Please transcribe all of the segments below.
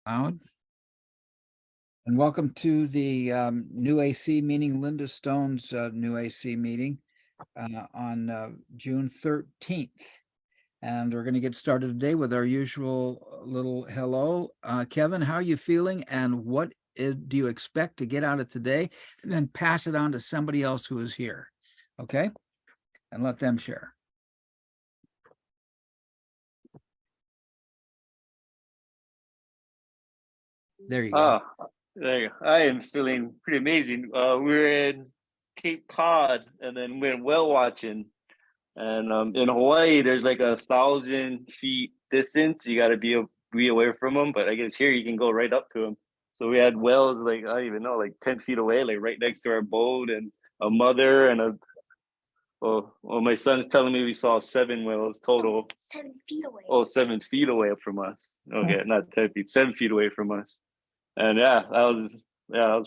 Loud. And welcome to the new AC meeting, Linda Stone's new AC meeting on June 13th. And we're going to get started today with our usual little hello. Kevin, how are you feeling? And what do you expect to get out of today? And then pass it on to somebody else who is here. Okay? And let them share. There you go. There you go. I am feeling pretty amazing. We're in Cape Cod and then we're whale watching. And in Hawaii, there's like 1,000 feet distance. You got to be away from them. But I guess here you can go right up to them. So we had whales like, I don't even know, like 10 feet away, like right next to our boat, and a mother and well, my son's telling me we saw 7 whales total. 7 feet away. Oh, 7 feet away from us. Okay, not 10 feet, 7 feet away from us. And that was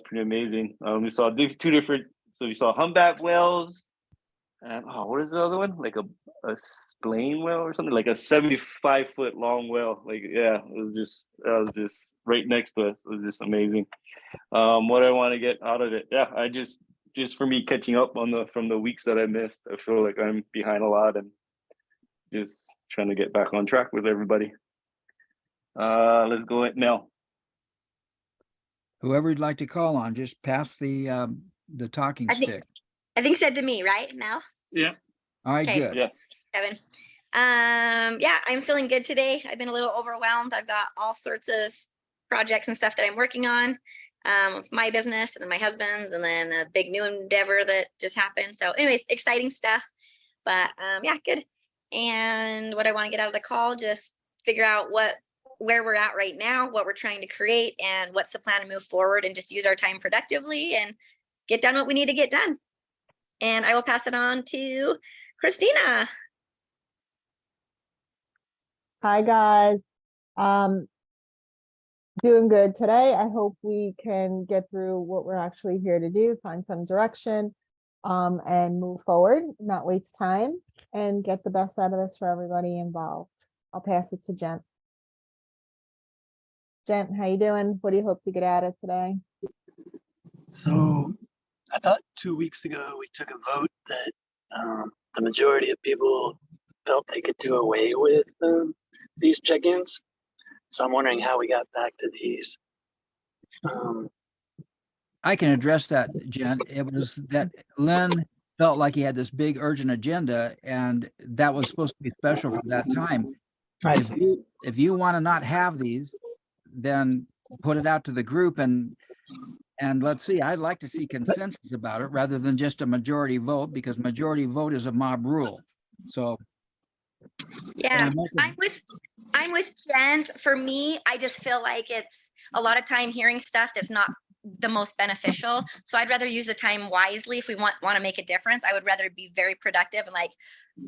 pretty amazing. We saw 2 different. So we saw humpback whales, and what is the other one? Like a splane whale or something, like a 75-foot long whale. Like, yeah, it was just right next to us. It was just amazing. What I want to get out of it, I just for me catching up from the weeks that I missed. I feel like I'm behind a lot and just trying to get back on track with everybody. Let's go at Mel. Whoever you'd like to call on, just pass the talking stick. I think said to me, right, Mel? Yeah. All right, Okay. good. Yes. Kevin. Yeah, I'm feeling good today. I've been a little overwhelmed. I've got all sorts of projects and stuff that I'm working on with my business and then my husband's, and then a big new endeavor that just happened. So anyways, exciting stuff. But yeah, good. And what I want to get out of the call, just figure out where we're at right now, what we're trying to create, and what's the plan to move forward, and just use our time productively and get done what we need to get done. And I will pass it on to Christina. Hi guys. Doing good today. I hope we can get through what we're actually here to do, find some direction, and move forward, not waste time, and get the best out of this for everybody involved. I'll pass it to Jen. Jen, how you doing? What do you hope to get out of today? So I thought 2 weeks ago we took a vote that the majority of people felt they could do away with these check-ins. So I'm wondering how we got back to these. I can address that, Jen. It was that Lynn felt like he had this big urgent agenda, and that was supposed to be special for that time. If you want to not have these, then put it out to the group and let's see. I'd like to see consensus about it rather than just a majority vote, because majority vote is a mob rule. So yeah, I'm with Jen. For me, I just feel like it's a lot of time hearing stuff that's not the most beneficial. So I'd rather use the time wisely. If we want to make a difference, I would rather be very productive and, like,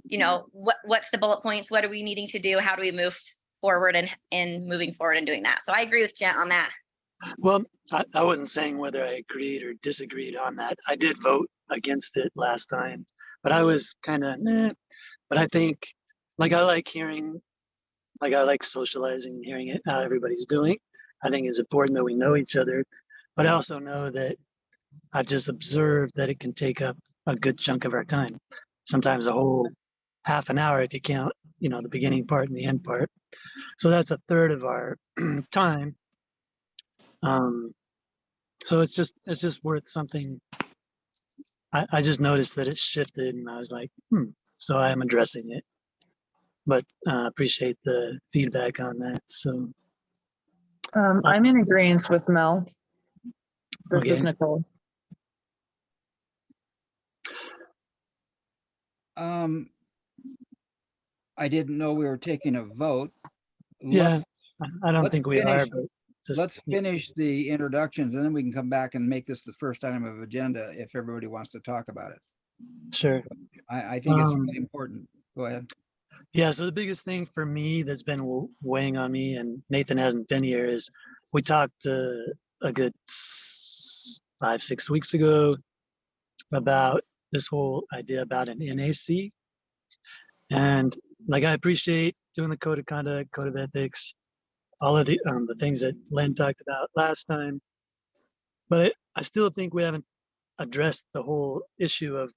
you know, what's the bullet points? What are we needing to do? How do we move forward and moving forward and doing that? So I agree with Jen on that. Well, I wasn't saying whether I agreed or disagreed on that. I did vote against it last time, but I was kind of But I think, like, I like socializing and hearing how everybody's doing. I think it's important that we know each other, but I also know that I've just observed that it can take up a good chunk of our time. Sometimes a whole half an hour if you count, you know, the beginning part and the end part. So that's a third of our time. So it's just worth something. I just noticed that it shifted, and I was like, so I am addressing it. But appreciate the feedback on that. So I'm in agreement with Mel. This is Okay. Nichole. I didn't know we were taking a vote. Yeah, I don't think we are, but Let's finish the introductions, and then we can come back and make this the first item of agenda if everybody wants to talk about it. Sure. I think it's really important. Go ahead. Yeah, so the biggest thing for me that's been weighing on me, and Nathan hasn't been here, is we talked a good 5-6 weeks ago about this whole idea about an NAC. And like, I appreciate doing the code of conduct, code of ethics, all of the things that Lynn talked about last time. But I still think we haven't addressed the whole issue of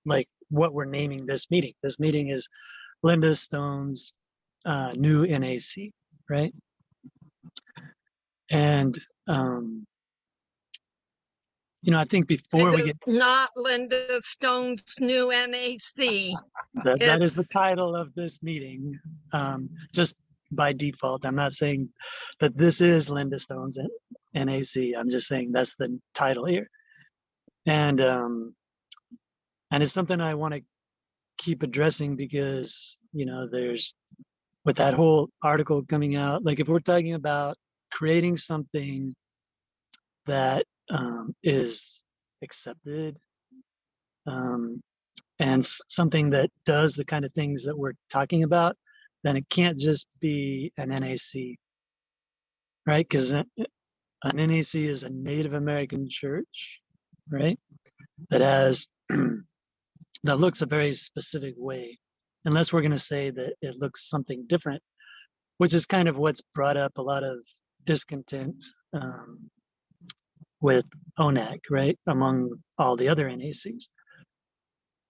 like what we're naming this meeting. This meeting is Linda Stone's new NAC, right? And you know, I think before we get not Linda Stone's new NAC. that is the title of this meeting, just by default. I'm not saying that this is Linda Stone's NAC. I'm just saying that's the title here, and it's something I want to keep addressing because you know there's with that whole article coming out, like if we're talking about creating something that is accepted and something that does the kind of things that we're talking about, then it can't just be an NAC, right? Because an NAC is a Native American church, right? That has that looks a very specific way, unless we're going to say that it looks something different, which is kind of what's brought up a lot of discontent with ONAC, right? Among all the other NACs.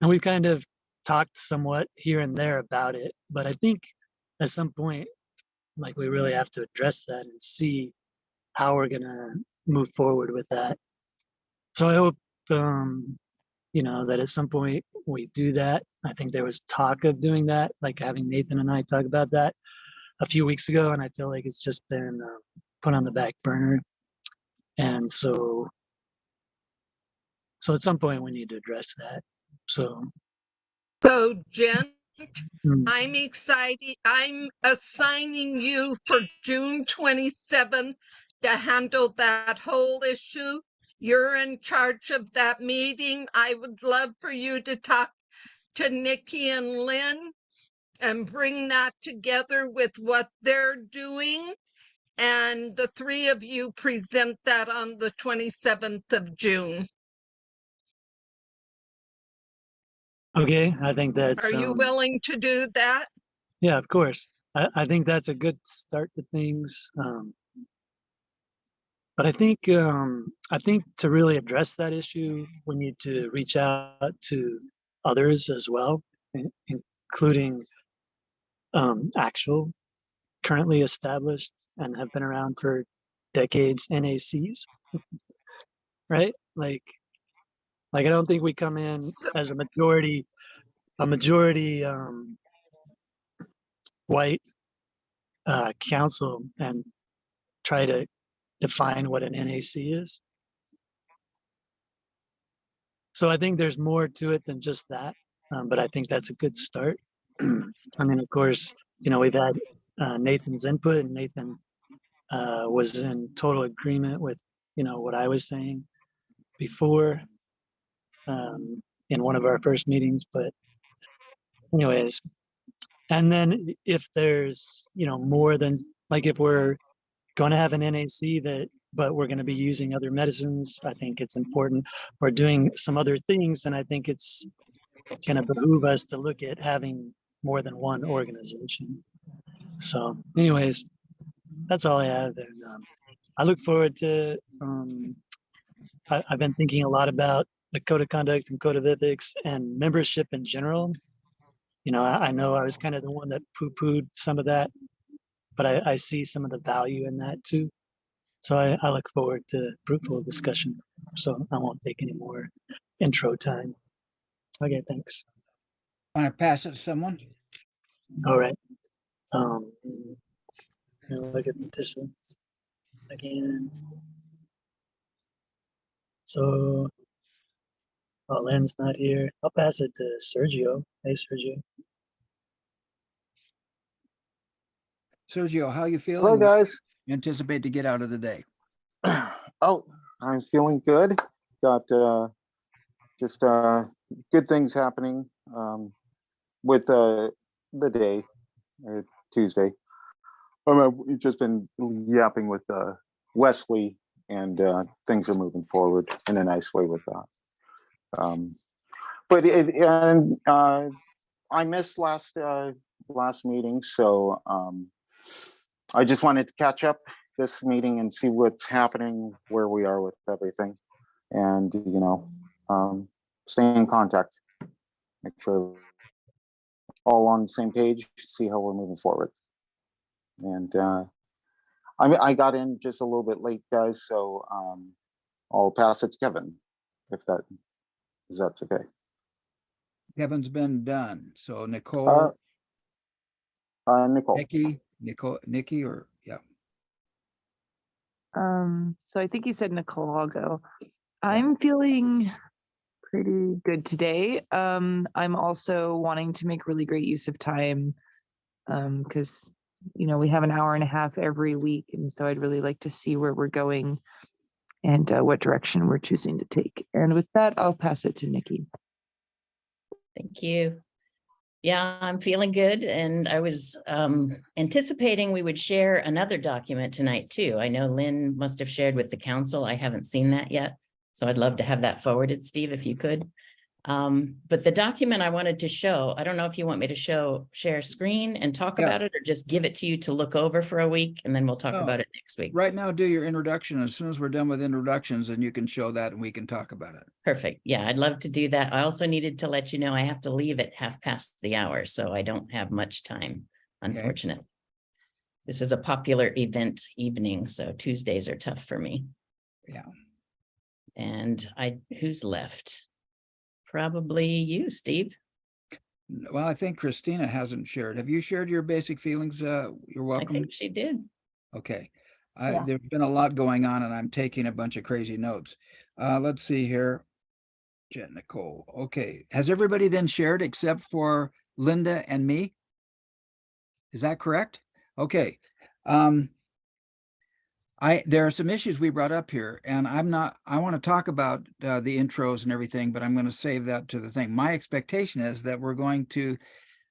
And we've kind of talked somewhat here and there about it, but I think at some point, like we really have to address that and see how we're gonna move forward with that. So I hope, you know, that at some point we do that. I think there was talk of doing that, like having Nathan and I talk about that a few weeks ago, and I feel like it's just been put on the back burner. And so at some point we need to address that. So Jen, mm, I'm excited. I'm assigning you for June 27th to handle that whole issue. You're in charge of that meeting. I would love for you to talk to Nikki and Lynn and bring that together with what they're doing. And the three of you present that on the 27th of June. okay, I think that's Are you willing to do that? yeah, of course. I think that's a good start to things. But I think to really address that issue, we need to reach out to others as well, including actual currently established and have been around for decades NACs, right? Like I don't think we come in as a majority white council and try to define what an NAC is. So I think there's more to it than just that, but I think that's a good start. I mean, of course, you know, we've had Nathan's input, and Nathan was in total agreement with, you know, what I was saying before in one of our first meetings. But anyways, and then if there's, you know, more than like if we're going to have an NAC but we're going to be using other medicines, I think it's important, or doing some other things, then I think it's going to behoove us to look at having more than one organization. So anyways, that's all I have. And I look forward to, I've been thinking a lot about the code of conduct and code of ethics and membership in general. You know, I know I was kind of the one that poo-pooed some of that, but I see some of the value in that too. So I look forward to fruitful discussion. So I won't take any more intro time. Okay, thanks. Want to pass it to someone? All right. Look at participants again. So, oh, Len's not here. I'll pass it to Sergio. Hey, Sergio. Sergio, how you feeling? Hello, What guys. you anticipate to get out of the day? Oh, I'm feeling good. Got just good things happening with the day, Tuesday. We've just been yapping with Wesley, and things are moving forward in a nice way with that. But I missed last meeting, so I just wanted to catch up this meeting and see what's happening, where we are with everything, and stay in contact. Make sure we're all on the same page. See how we're moving forward. And I got in just a little bit late, guys, so I'll pass it to Kevin, if that's okay. Kevin's been done. So Nichole, Nichole. Niki, or yeah. So I think you said Nichole, I'll go. I'm feeling pretty good today. I'm also wanting to make really great use of time because we have an hour and a half every week, and so I'd really like to see where we're going and what direction we're choosing to take. And with that, I'll pass it to Niki. Thank you. Yeah, I'm feeling good. And I was anticipating we would share another document tonight too. I know Lynn must have shared with the council. I haven't seen that yet. So I'd love to have that forwarded, Steve, if you could. But the document I wanted to show, I don't know if you want me to share screen and talk about it, or just give it to you to look over for a week, and then we'll talk about it next week. Right now, do your introduction. As soon as we're done with introductions, then you can show that and we can talk about it. Perfect. Yeah, I'd love to do that. I also needed to let you know I have to leave at 1:30, so I don't have much time, unfortunately. Okay. This is a popular event evening, so Tuesdays are tough for me. Yeah. And who's left? Probably you, Steve. Well, I think Christina hasn't shared. Have you shared your basic feelings? You're welcome. I think she did. Okay. Yeah. There's been a lot going on and I'm taking a bunch of crazy notes. Let's see here. Jen Nichole. Okay. Has everybody then shared except for Linda and me? Is that correct? Okay. There are some issues we brought up here, and I want to talk about the intros and everything, but I'm going to save that to the thing. My expectation is that we're going to,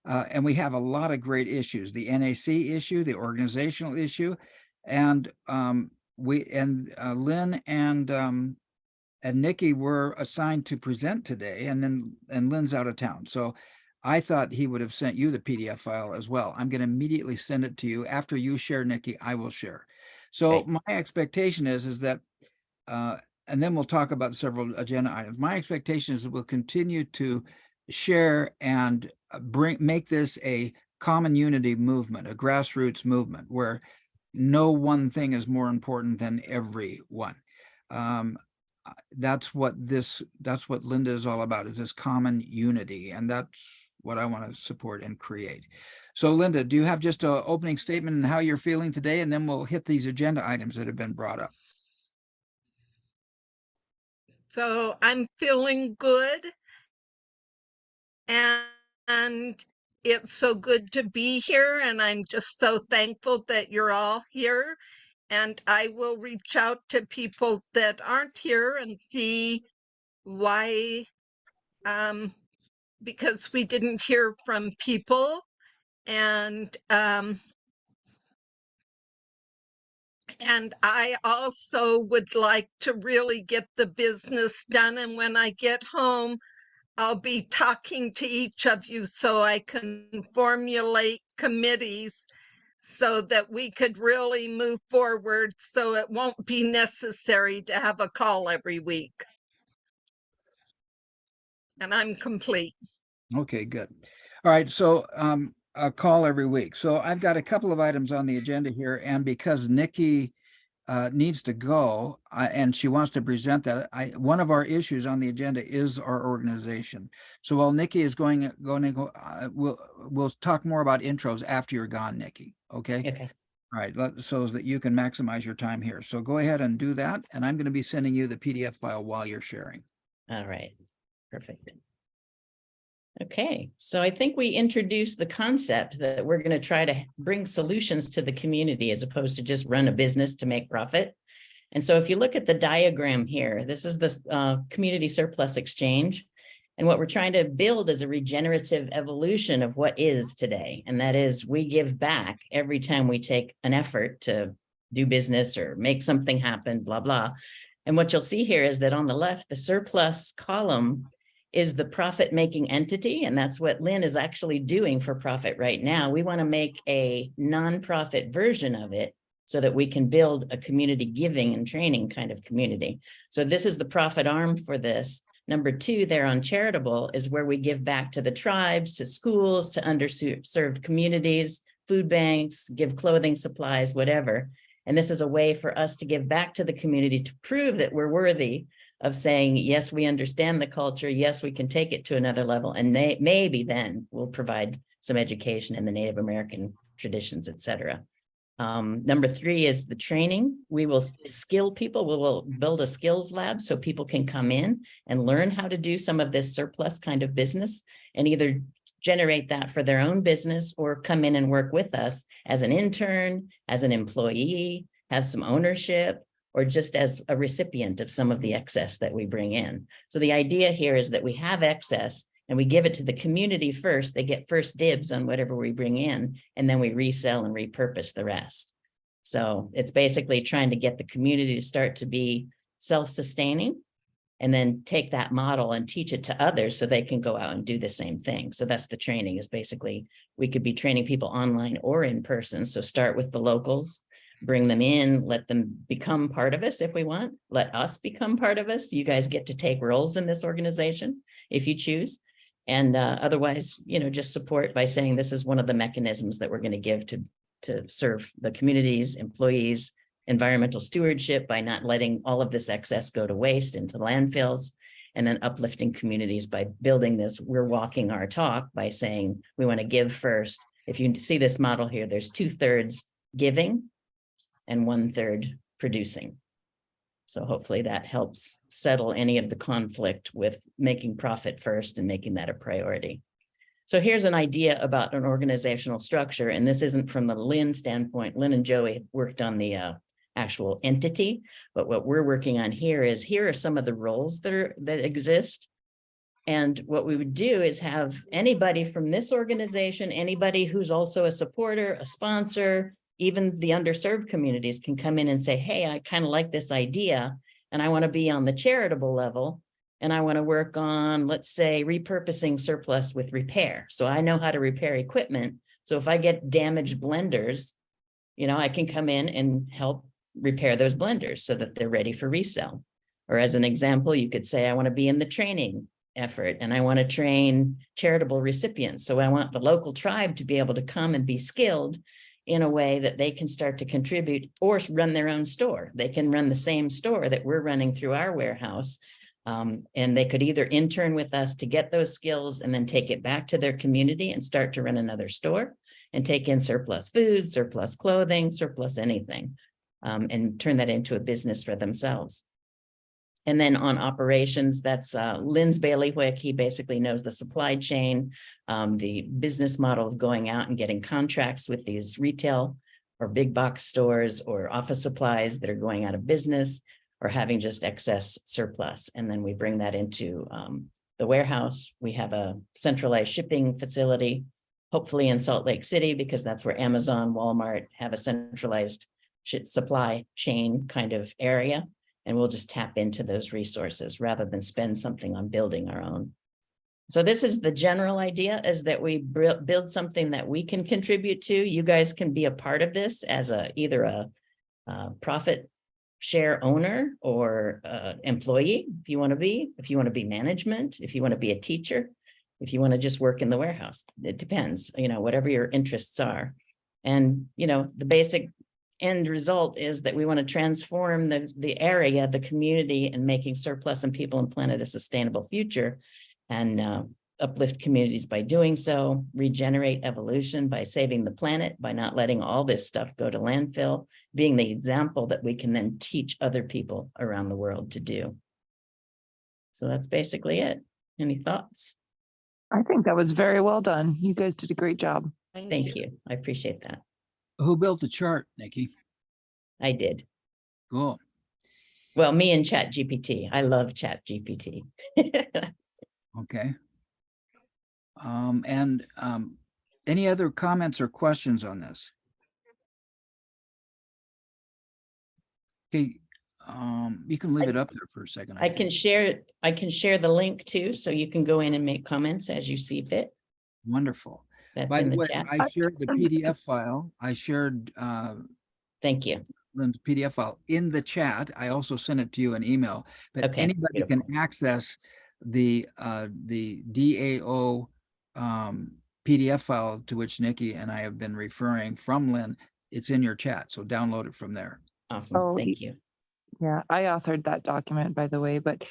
and we have a lot of great issues, the NAC issue, the organizational issue, and Lynn and Niki were assigned to present today, and Lynn's out of town. So I thought he would have sent you the PDF file as well. I'm going to immediately send it to you. After you share, Niki, I will share. So my expectation is that, and then we'll talk about several agenda items. My expectation is that we'll continue to share and make this a common unity movement, a grassroots movement where no one thing is more important than everyone. That's what Linda is all about, is this common unity, and that's what I want to support and create. So Linda, do you have just an opening statement and how you're feeling today, and then we'll hit these agenda items that have been brought up. So I'm feeling good, and it's so good to be here, and I'm just so thankful that you're all here. And I will reach out to people that aren't here and see why, because we didn't hear from people. And I also would like to really get the business done. And when I get home, I'll be talking to each of you so I can formulate committees so that we could really move forward, so it won't be necessary to have a call every week. And I'm complete. Okay, good. All right, so a call every week. So I've got a couple of items on the agenda here, and because Niki needs to go and she wants to present that, one of our issues on the agenda is our organization. So while Niki is going to go, we'll talk more about intros after you're gone, Niki. Okay. Okay. All right, so that you can maximize your time here. So go ahead and do that, and I'm going to be sending you the PDF file while you're sharing. All right. Perfect. Okay, so I think we introduced the concept that we're going to try to bring solutions to the community as opposed to just run a business to make profit. And so if you look at the diagram here, this is the community surplus exchange. And what we're trying to build is a regenerative evolution of what is today. And that is, we give back every time we take an effort to do business or make something happen, blah, blah. And what you'll see here is that on the left, the surplus column is the profit-making entity, and that's what Lynn is actually doing for profit right now. We want to make a nonprofit version of it so that we can build a community giving and training kind of community. So this is the profit arm for this. Number 2, there on charitable is where we give back to the tribes, to schools, to underserved communities, food banks, give clothing supplies, whatever. And this is a way for us to give back to the community to prove that we're worthy of saying, yes, we understand the culture. Yes, we can take it to another level. And maybe then we'll provide some education in the Native American traditions, et cetera. Number 3 is the training. We will skill people. We will build a skills lab so people can come in and learn how to do some of this surplus kind of business and either generate that for their own business or come in and work with us as an intern, as an employee, have some ownership, or just as a recipient of some of the excess that we bring in. So the idea here is that we have excess and we give it to the community first. They get first dibs on whatever we bring in, and then we resell and repurpose the rest. So it's basically trying to get the community to start to be self-sustaining and then take that model and teach it to others so they can go out and do the same thing. So that's the training, is basically we could be training people online or in person. So start with the locals, bring them in, let them become part of us if we want, let us become part of us. You guys get to take roles in this organization if you choose. And otherwise, just support by saying this is one of the mechanisms that we're going to give to serve the communities, employees, environmental stewardship by not letting all of this excess go to waste into landfills, and then uplifting communities by building this. We're walking our talk by saying we want to give first. If you see this model here, there's 2/3 giving and 1/3 producing. So hopefully that helps settle any of the conflict with making profit first and making that a priority. So here's an idea about an organizational structure, and this isn't from the Lynn standpoint. Lynn and Joey worked on the actual entity, but what we're working on here are some of the roles that exist. And what we would do is have anybody from this organization, anybody who's also a supporter, a sponsor, even the underserved communities can come in and say, hey, I kind of like this idea and I want to be on the charitable level and I want to work on, let's say, repurposing surplus with repair. So I know how to repair equipment. So if I get damaged blenders, I can come in and help repair those blenders so that they're ready for resale. Or as an example, you could say, I want to be in the training effort and I want to train charitable recipients. So I want the local tribe to be able to come and be skilled in a way that they can start to contribute or run their own store. They can run the same store that we're running through our warehouse. And they could either intern with us to get those skills and then take it back to their community and start to run another store and take in surplus food, surplus clothing, surplus anything, and turn that into a business for themselves. And then on operations, that's Lynn's bailiwick. He basically knows the supply chain, the business model of going out and getting contracts with these retail or big box stores or office supplies that are going out of business or having just excess surplus. And then we bring that into the warehouse. We have a centralized shipping facility, hopefully in Salt Lake City, because that's where Amazon, Walmart have a centralized supply chain kind of area. And we'll just tap into those resources rather than spend something on building our own. So this is the general idea, is that we build something that we can contribute to. You guys can be a part of this as either a profit share owner or employee, if you want to be management, if you want to be a teacher, if you want to just work in the warehouse. It depends, whatever your interests are. And, the basic end result is that we want to transform the area, the community, and making surplus and people and planet a sustainable future, and uplift communities by doing so, regenerate evolution by saving the planet, by not letting all this stuff go to landfill, being the example that we can then teach other people around the world to do. So that's basically it. Any thoughts? I think that was very well done. You guys did a great job. Thank you. I appreciate that. Who built the chart, Nikki? I did. Cool. Well, me and ChatGPT. I love ChatGPT. Okay. Any other comments or questions on this? Okay. You can leave it up there for a second. I can share the link too, so you can go in and make comments as you see fit. Wonderful. That's By in the the way, chat. I shared the PDF file. I shared Thank you. Lynn's PDF file in the chat. I also sent it to you in email, but Okay, anybody can beautiful. access the DAO PDF file to which Nikki and I have been referring from Lynn. It's in your chat, so download it from there. Awesome. Oh, Thank you. Yeah, I authored that document, by the way, but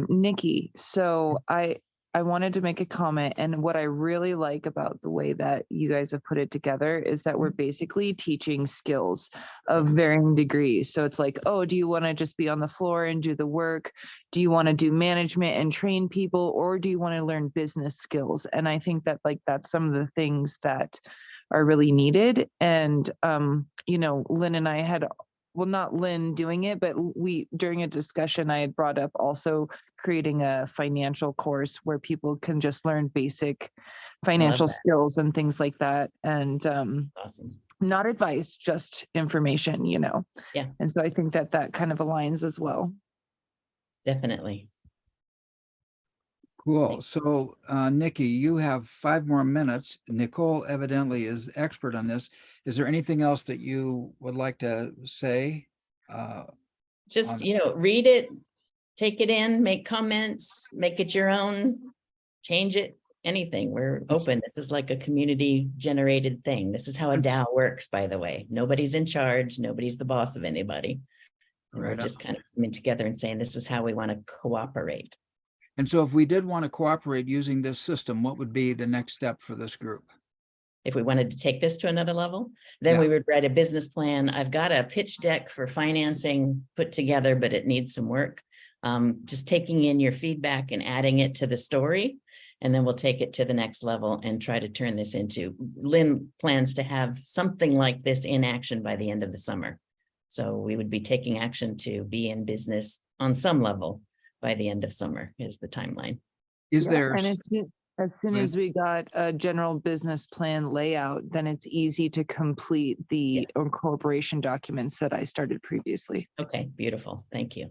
Nikki, so I wanted to make a comment, and what I really like about the way that you guys have put it together is that we're basically teaching skills of varying degrees. So it's like, oh, do you want to just be on the floor and do the work? Do you want to do management and train people, or do you want to learn business skills? And I think that like that's some of the things that are really needed. And you know, Lynn and I had, well, not Lynn doing it, but we, during a discussion, I had brought up also creating a financial course where people can just learn basic financial that. skills and things like that. And Awesome. not advice, just information, you know? Yeah. And so I think that that kind of aligns as well. Definitely. Cool. So, Nikki, you have 5 more minutes. Nichole evidently is expert on this. Is there anything else that you would like to say? Just, on- you know, read it, take it in, make comments, make it your own, change it, anything. We're open. This is like a community generated thing. This is how a DAO works, by the way. Nobody's in charge. Nobody's the boss of anybody. And we're Right on. just kind of coming together and saying, this is how we want to cooperate. And so if we did want to cooperate using this system, what would be the next step for this group? If we wanted to take this to another level, then we would write a business plan. I've got a pitch deck for financing put together, but it needs some work. Just taking in your feedback and adding it to the story, and then we'll take it to the next level and try to turn this into, Lynn plans to have something like this in action by the end of the summer. So we would be taking action to be in business on some level by the end of summer is the timeline. Is there? And as soon Right. as we got a general business plan layout, then it's easy to complete the Yes. incorporation documents that I started previously. Okay, beautiful. Thank you.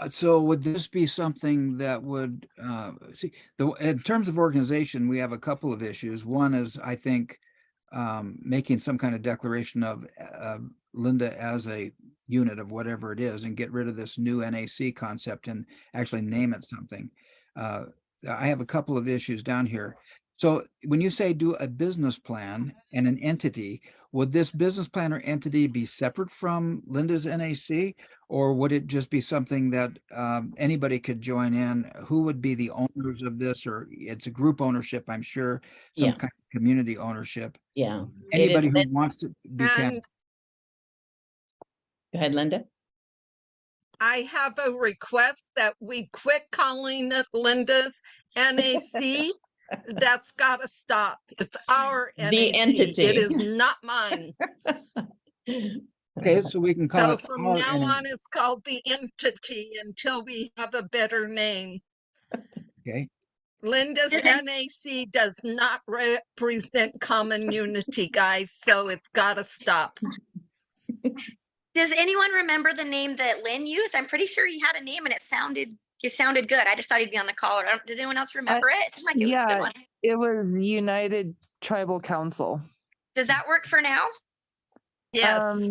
So would this be something that would, in terms of organization, we have a couple of issues. One is, I think, making some kind of declaration of Linda as a unit of whatever it is and get rid of this new NAC concept and actually name it something. I have a couple of issues down here. So when you say do a business plan and an entity, would this business plan or entity be separate from Linda's NAC? Or would it just be something that anybody could join in? Who would be the owners of this? Or it's a group ownership, I'm sure, some Yeah. kind of community ownership. Yeah. Anybody It who is, wants to be And go ahead, Linda. I have a request that we quit calling it Linda's NAC. That's got to stop. It's our The NAC. entity. It is not mine. okay, so we can call So it from our now NAC. on, it's called the entity until we have a better name. Okay. Linda's Does NAC does not represent common unity, guys, so it's got to stop. Does anyone remember the name that Lynn used? I'm pretty sure he had a name and it sounded good. I just thought he'd be on the call. Does anyone else remember it? It seemed like it was a good one. It was United Tribal Council. Does that work for now? Yes.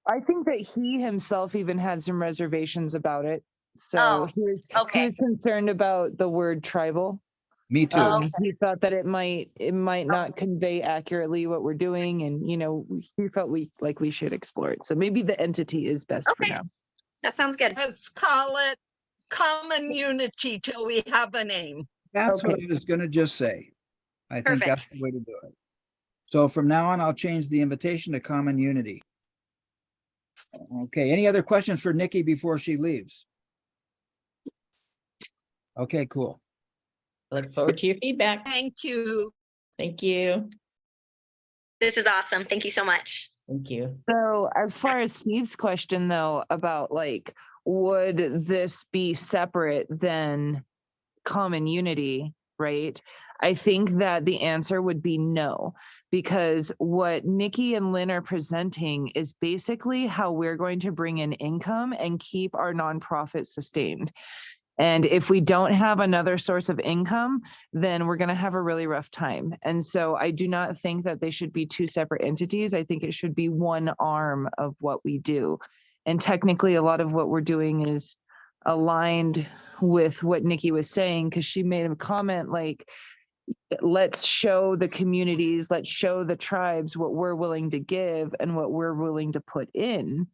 I think that he himself even had some reservations about it. So Oh, he was okay. concerned about the word tribal. Me too. Okay. He thought that it might not convey accurately what we're doing, and you know, he felt we should explore it. So maybe the entity is best for Okay. now. That sounds good. Let's call it common unity till we have a name. That's what Okay. I was going to just say. I think that's Perfect. the way to do it. So from now on, I'll change the invitation to common unity. Okay, any other questions for Nikki before she leaves? Okay, cool. Look forward to your feedback. Thank you. Thank you. This is awesome. Thank you so much. Thank you. So as far as Steve's question though, about like, would this be separate than common unity, right? I think that the answer would be no, because what Niki and Lynn are presenting is basically how we're going to bring in income and keep our nonprofit sustained. And if we don't have another source of income, then we're going to have a really rough time. And so I do not think that they should be two separate entities. I think it should be one arm of what we do. And technically, a lot of what we're doing is aligned with what Niki was saying, because she made a comment like, let's show the communities, let's show the tribes what we're willing to give and what we're willing to put in.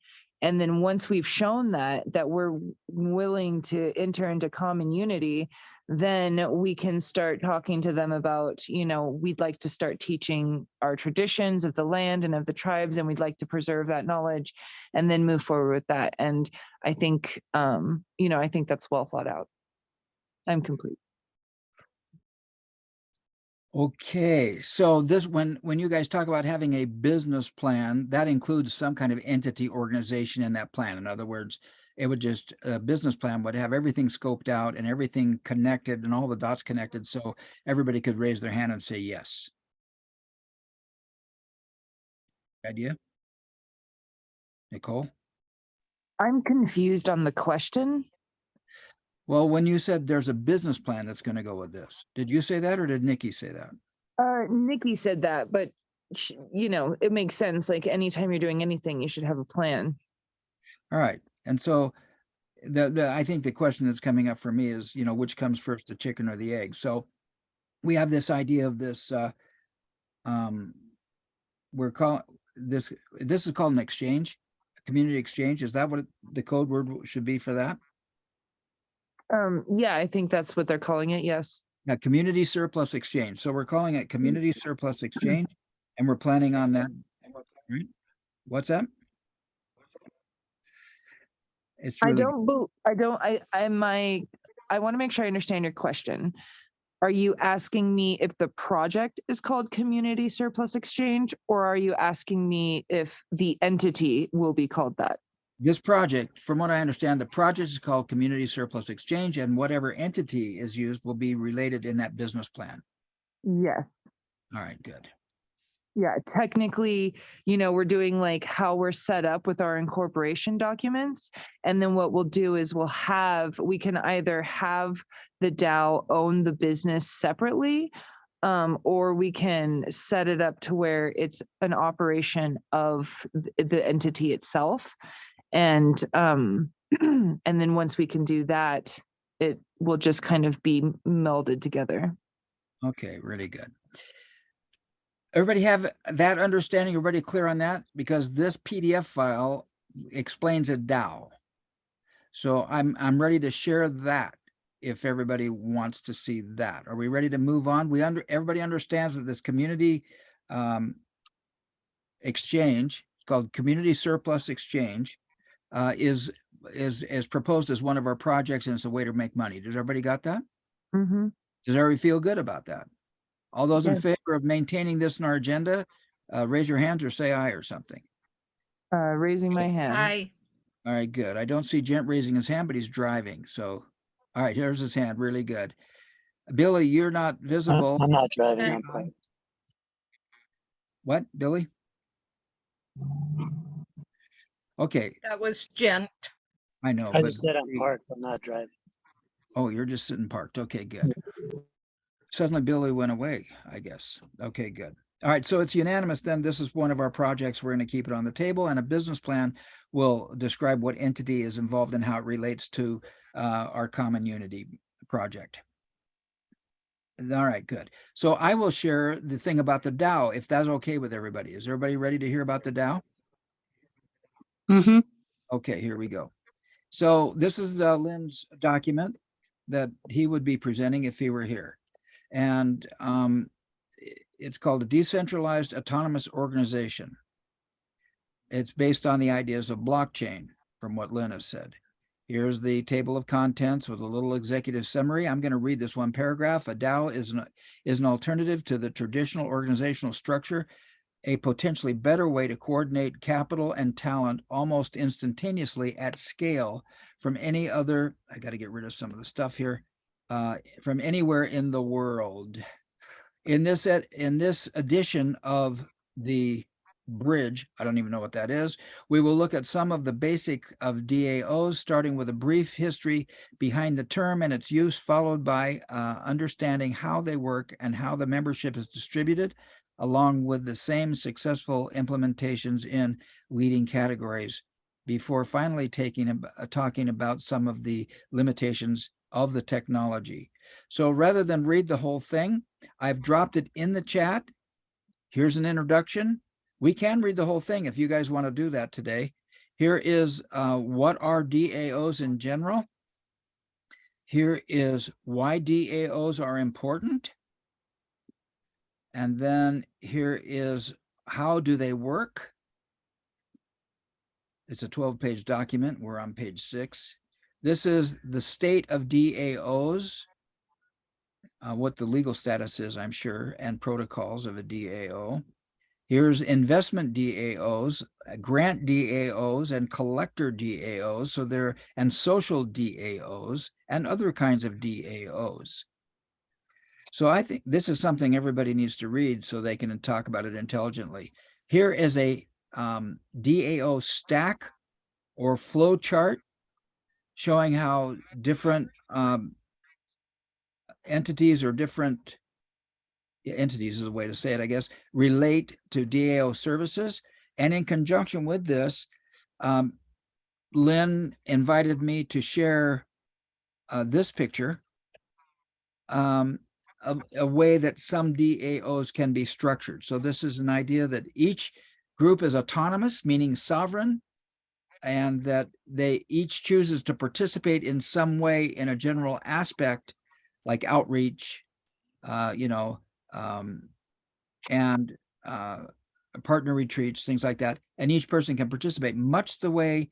And then once we've shown that we're willing to enter into common unity, then we can start talking to them about, we'd like to start teaching our traditions of the land and of the tribes, and we'd like to preserve that knowledge and then move forward with that. And I think, I think that's well thought out. I'm complete. Okay, so this, when you guys talk about having a business plan, that includes some kind of entity organization in that plan. In other words, it would just, a business plan would have everything scoped out and everything connected and all the dots connected, so everybody could raise their hand and say yes. Idea? Nichole? I'm confused on the question. Well, when you said there's a business plan that's going to go with this, did you say that or did Niki say that? Niki said that, but it makes sense. Like anytime you're doing anything, you should have a plan. All right. And so I think the question that's coming up for me is, which comes first, the chicken or the egg? So we have this idea of this, we're calling this is called an exchange, a community exchange. Is that what the code word should be for that? Yeah, I think that's what they're calling it. Yes. Yeah, community surplus exchange. So we're calling it community surplus exchange, and we're planning on that. Right? What's that? It's really I want to make sure I understand your question. Are you asking me if the project is called Community Surplus Exchange, or are you asking me if the entity will be called that? This project, from what I understand, the project is called Community Surplus Exchange, and whatever entity is used will be related in that business plan. Yes. All right, good. Yeah, technically, we're doing like how we're set up with our incorporation documents. And then what we'll do is we can either have the DAO own the business separately, or we can set it up to where it's an operation of the entity itself. And and then once we can do that, it will just kind of be melded together. Okay, really good. Everybody have that understanding? Everybody clear on that? Because this PDF file explains a DAO. So I'm ready to share that if everybody wants to see that. Are we ready to move on? Everybody understands that this community exchange, called Community Surplus Exchange, is proposed as one of our projects, and it's a way to make money. Does everybody got that? Mm-hmm. Does everybody feel good about that? All those in Yes. favor of maintaining this in our agenda, raise your hands or say aye or something. Raising my hand. Aye. All right, good. I don't see Gent raising his hand, but he's driving. So, all right, here's his hand. Really good. Billy, you're not visible. I'm not driving. Aye. I'm playing. What, Billy? Okay, That was Gent. I know. I but just said I'm parked. I'm not driving. Oh, you're just sitting parked. Okay, good. Suddenly Billy went away, I guess. Okay, good. All right, so it's unanimous then. This is one of our projects. We're going to keep it on the table, and a business plan will describe what entity is involved and how it relates to our common unity project. All right, good. So I will share the thing about the DAO, if that's okay with everybody. Is everybody ready to hear about the DAO? Mm-hmm. Okay, here we go. So this is Lynn's document that he would be presenting if he were here. And it's called a decentralized autonomous organization. It's based on the ideas of blockchain, from what Lynn has said. Here's the table of contents with a little executive summary. I'm going to read this one paragraph. A DAO is an alternative to the traditional organizational structure, a potentially better way to coordinate capital and talent almost instantaneously at scale from any other, I got to get rid of some of the stuff here, from anywhere in the world. in this edition of the bridge, I don't even know what that is, we will look at some of the basic of DAOs, starting with a brief history behind the term and its use, followed by understanding how they work and how the membership is distributed, along with the same successful implementations in leading categories, before finally talking about some of the limitations of the technology. So rather than read the whole thing, I've dropped it in the chat. Here's an introduction. We can read the whole thing if you guys want to do that today. Here is what are DAOs in general. Here is why DAOs are important. And then here is how do they work. It's a 12-page document. We're on page 6. This is the state of DAOs, what the legal status is, I'm sure, and protocols of a DAO. Here's investment DAOs, grant DAOs, and collector DAOs. So and social DAOs and other kinds of DAOs. So I think this is something everybody needs to read so they can talk about it intelligently. Here is a DAO stack or flow chart showing how different entities or different entities is a way to say it, I guess, relate to DAO services. And in conjunction with this, Lynn invited me to share this picture, a way that some DAOs can be structured. So this is an idea that each group is autonomous, meaning sovereign, and that they each chooses to participate in some way in a general aspect, like outreach, and partner retreats, things like that. And each person can participate, much the way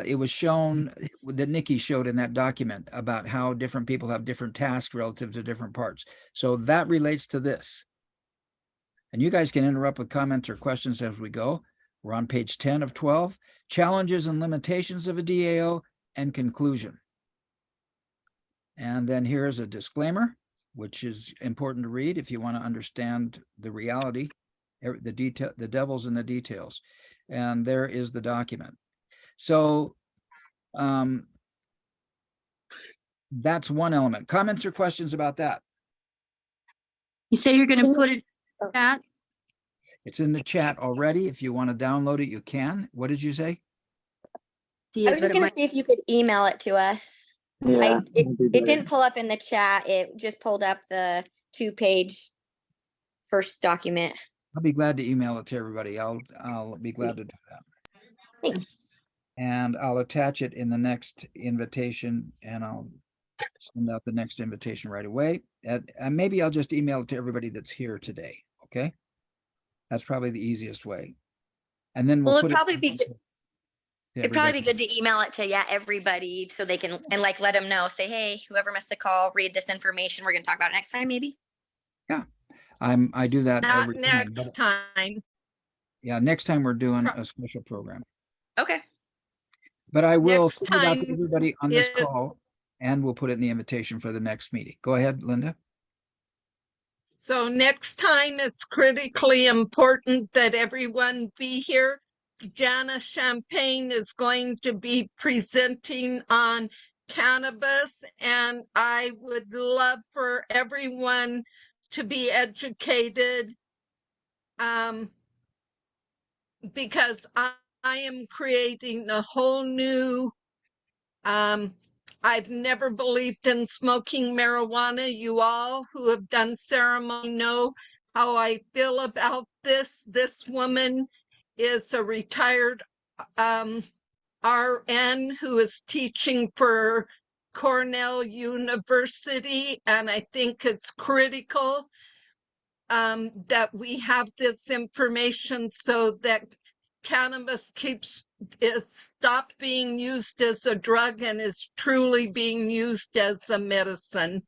it was shown that Niki showed in that document about how different people have different tasks relative to different parts. So that relates to this. And you guys can interrupt with comments or questions as we go. We're on page 10 of 12, challenges and limitations of a DAO and conclusion. And then here's a disclaimer, which is important to read if you want to understand the reality, the devil's in the details. And there is the document. So that's one element. Comments or questions about that? You say you're going to put it in chat? It's in the chat already. If you want to download it, you can. What did you say? I was just going to see if you could email it to us. Yeah. It didn't pull up in the chat. It just pulled up the 2-page first document. I'll be glad to email it to everybody. I'll be glad to do that. Thanks. And I'll attach it in the next invitation, and I'll send out the next invitation right away. And maybe I'll just email it to everybody that's here today. Okay. That's probably the easiest way. And then we'll it'd put probably it be good. It'd probably be good to email it to everybody so they can like let them know. Say, hey, whoever missed the call, read this information. We're going to talk about it next time, maybe. Yeah, I do that Not every time. next time. Yeah, next time we're doing a special program. Okay. But I will Next send it out to time everybody on this it- call, and we'll put it in the invitation for the next meeting. Go ahead, Linda. So next time, it's critically important that everyone be here. Jana Champagne is going to be presenting on cannabis, and I would love for everyone to be educated because I am creating a whole new I've never believed in smoking marijuana. You all who have done ceremony know how I feel about this. This woman is a retired RN who is teaching for Cornell University, and I think it's critical that we have this information so that cannabis is stopped being used as a drug and is truly being used as a medicine.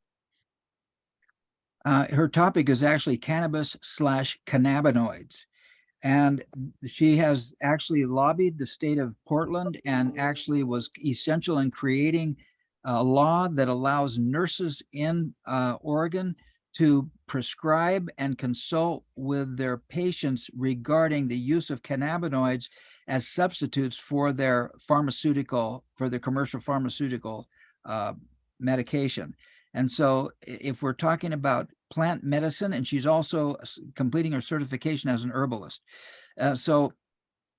Her topic is actually cannabis/cannabinoids. And she has actually lobbied the state of Portland and actually was essential in creating a law that allows nurses in Oregon to prescribe and consult with their patients regarding the use of cannabinoids as substitutes for their commercial pharmaceutical medication. And so if we're talking about plant medicine, and she's also completing her certification as an herbalist. So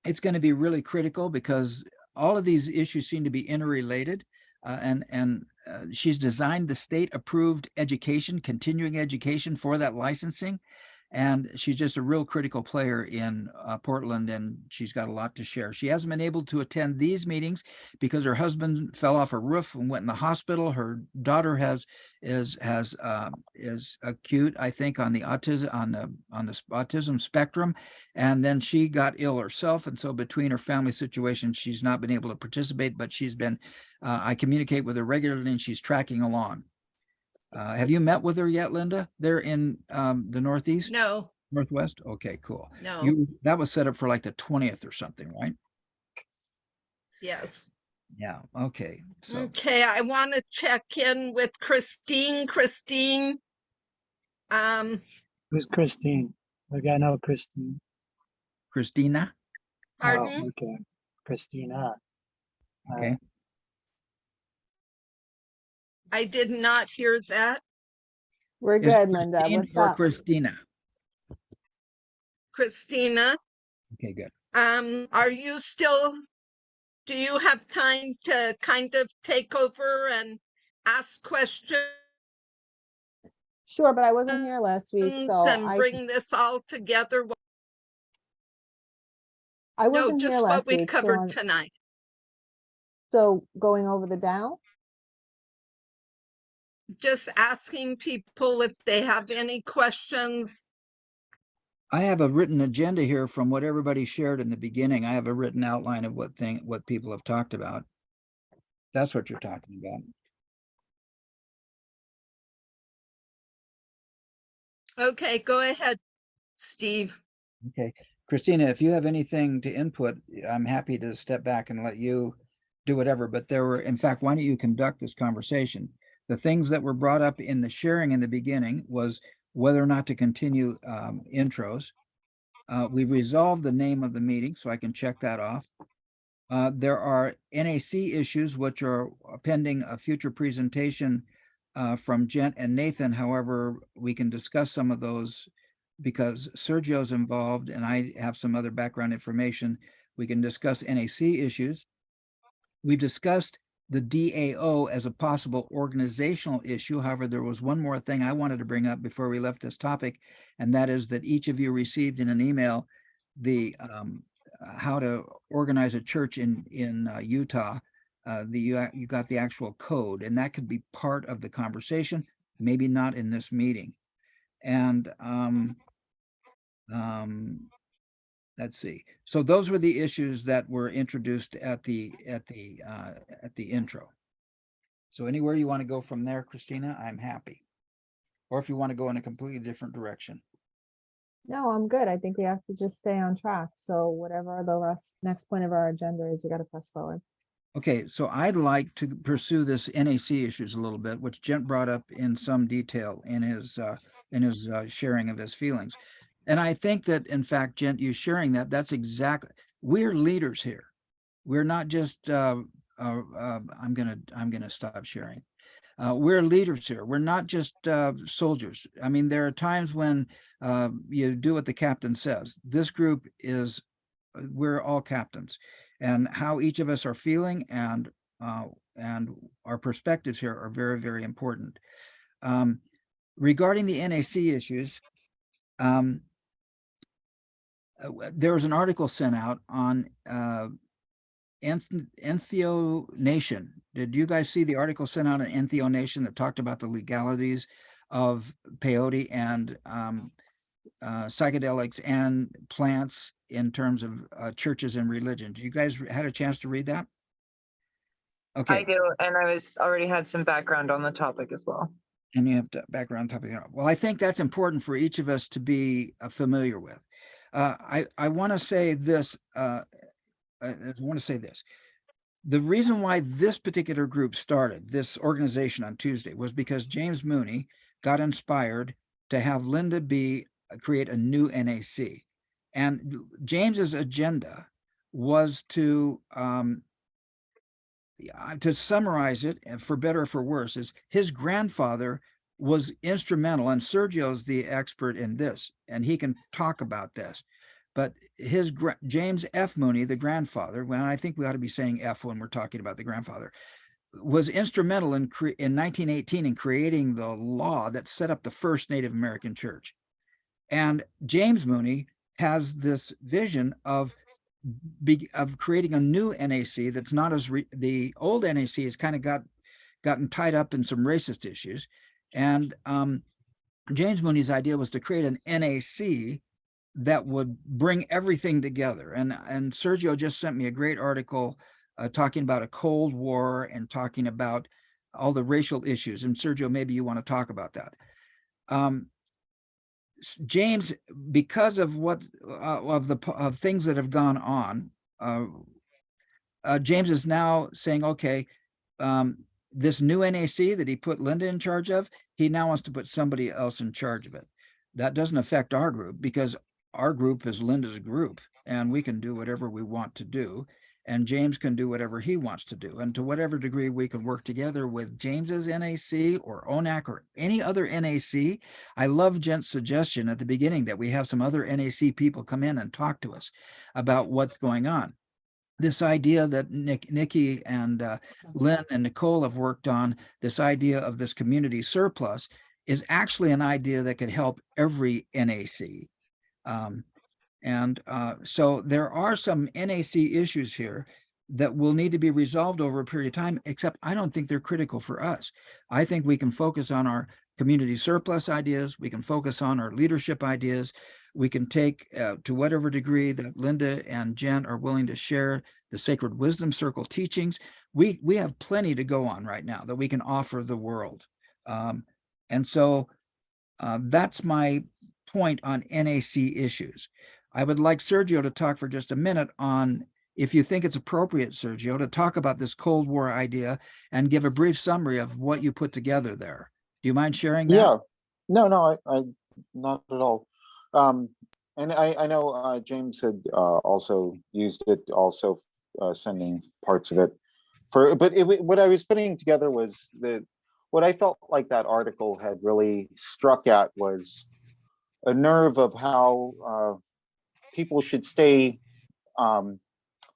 it's going to be really critical because all of these issues seem to be interrelated. And she's designed the state-approved education, continuing education for that licensing. And she's just a real critical player in Portland, and she's got a lot to share. She hasn't been able to attend these meetings because her husband fell off a roof and went in the hospital. Her daughter is acute, I think, on the autism spectrum, and then she got ill herself. And so between her family situation, she's not been able to participate. But she's been, I communicate with her regularly, and she's tracking along. Have you met with her yet, Linda? They're in the Northeast? No, Northwest? Okay, cool. no, That was set up for like the 20th or something, right? yes. Yeah, okay. So Okay, I want to check in with Christine. Christine, Who's Christine? We gotta know Christine. Christina, pardon? Oh, okay. Christina. okay. I did not hear that. We're Is good, Linda. Christine What's or up? Christina? Christina, Okay, good. are you still, do you have time to kind of take over and ask questions Sure, but I wasn't here last week, so and bring this all together? I No, wasn't here just what last we week. So covered tonight. so going over the DAO? Just asking people if they have any questions. I have a written agenda here from what everybody shared in the beginning. I have a written outline of what people have talked about. That's what you're talking about. Okay, go ahead, Steve. Okay, Christina, if you have anything to input, I'm happy to step back and let you do whatever. But in fact, why don't you conduct this conversation? The things that were brought up in the sharing in the beginning was whether or not to continue intros. We've resolved the name of the meeting, so I can check that off. There are NAC issues, which are pending a future presentation from Jen and Nathan. However, we can discuss some of those because Sergio's involved and I have some other background information. We can discuss NAC issues. We've discussed the DAO as a possible organizational issue. However, there was one more thing I wanted to bring up before we left this topic, and that is that each of you received in an email the how to organize a church in Utah. You got the actual code, and that could be part of the conversation, maybe not in this meeting. And let's see. So those were the issues that were introduced at the intro. So anywhere you want to go from there, Christina, I'm happy. Or if you want to go in a completely different direction. No, I'm good. I think we have to just stay on track. So whatever the next point of our agenda is, we got to press forward. Okay, so I'd like to pursue this NAC issues a little bit, which Gent brought up in some detail in his sharing of his feelings. And I think that, in fact, Gent, you sharing that's exactly, we're leaders here. We're not just, I'm gonna stop sharing. We're leaders here. We're not just soldiers. I mean, there are times when you do what the captain says. This group is, we're all captains, and how each of us are feeling and our perspectives here are very, very important. Regarding the NAC issues, there was an article sent out on Entheo Nation. Did you guys see the article sent out on Entheo Nation that talked about the legalities of peyote and psychedelics and plants in terms of churches and religion? Did you guys had a chance to read that? Okay. I do, and I already had some background on the topic as well. And you have background topic. Well, I think that's important for each of us to be familiar with. I want to say this. I want to say this. The reason why this particular group started this organization on Tuesday was because James Mooney got inspired to have Linda create a new NAC. And James's agenda was to summarize it, and for better or for worse, is his grandfather was instrumental, and Sergio's the expert in this, and he can talk about this. But James F. Mooney, the grandfather, well, I think we ought to be saying F when we're talking about the grandfather, was instrumental in 1918 in creating the law that set up the first Native American church. And James Mooney has this vision of creating a new NAC that's not as the old NAC has kind of gotten tied up in some racist issues. And James Mooney's idea was to create an NAC that would bring everything together. And Sergio just sent me a great article talking about a Cold War and talking about all the racial issues. And Sergio, maybe you want to talk about that. James, because of what of things that have gone on, James is now saying, okay, this new NAC that he put Linda in charge of, he now wants to put somebody else in charge of it. That doesn't affect our group, because our group is Linda's group, and we can do whatever we want to do, and James can do whatever he wants to do. And to whatever degree we can work together with James's NAC or ONAC or any other NAC. I love Jent's suggestion at the beginning that we have some other NAC people come in and talk to us about what's going on. This idea that Niki and Lynn and Nichole have worked on, this idea of this community surplus, is actually an idea that could help every NAC. So there are some NAC issues here that will need to be resolved over a period of time, except I don't think they're critical for us. I think we can focus on our community surplus ideas. We can focus on our leadership ideas. We can take to whatever degree that Linda and Jen are willing to share the Sacred Wisdom Circle teachings. We have plenty to go on right now that we can offer the world. So that's my point on NAC issues. I would like Sergio to talk for just a minute on, if you think it's appropriate, Sergio, to talk about this Cold War idea and give a brief summary of what you put together there. Do you mind sharing that? Yeah, no, I not at all. And I know James had also used it, also sending parts of it what I was putting together was what I felt like that article had really struck at was a nerve of how people should stay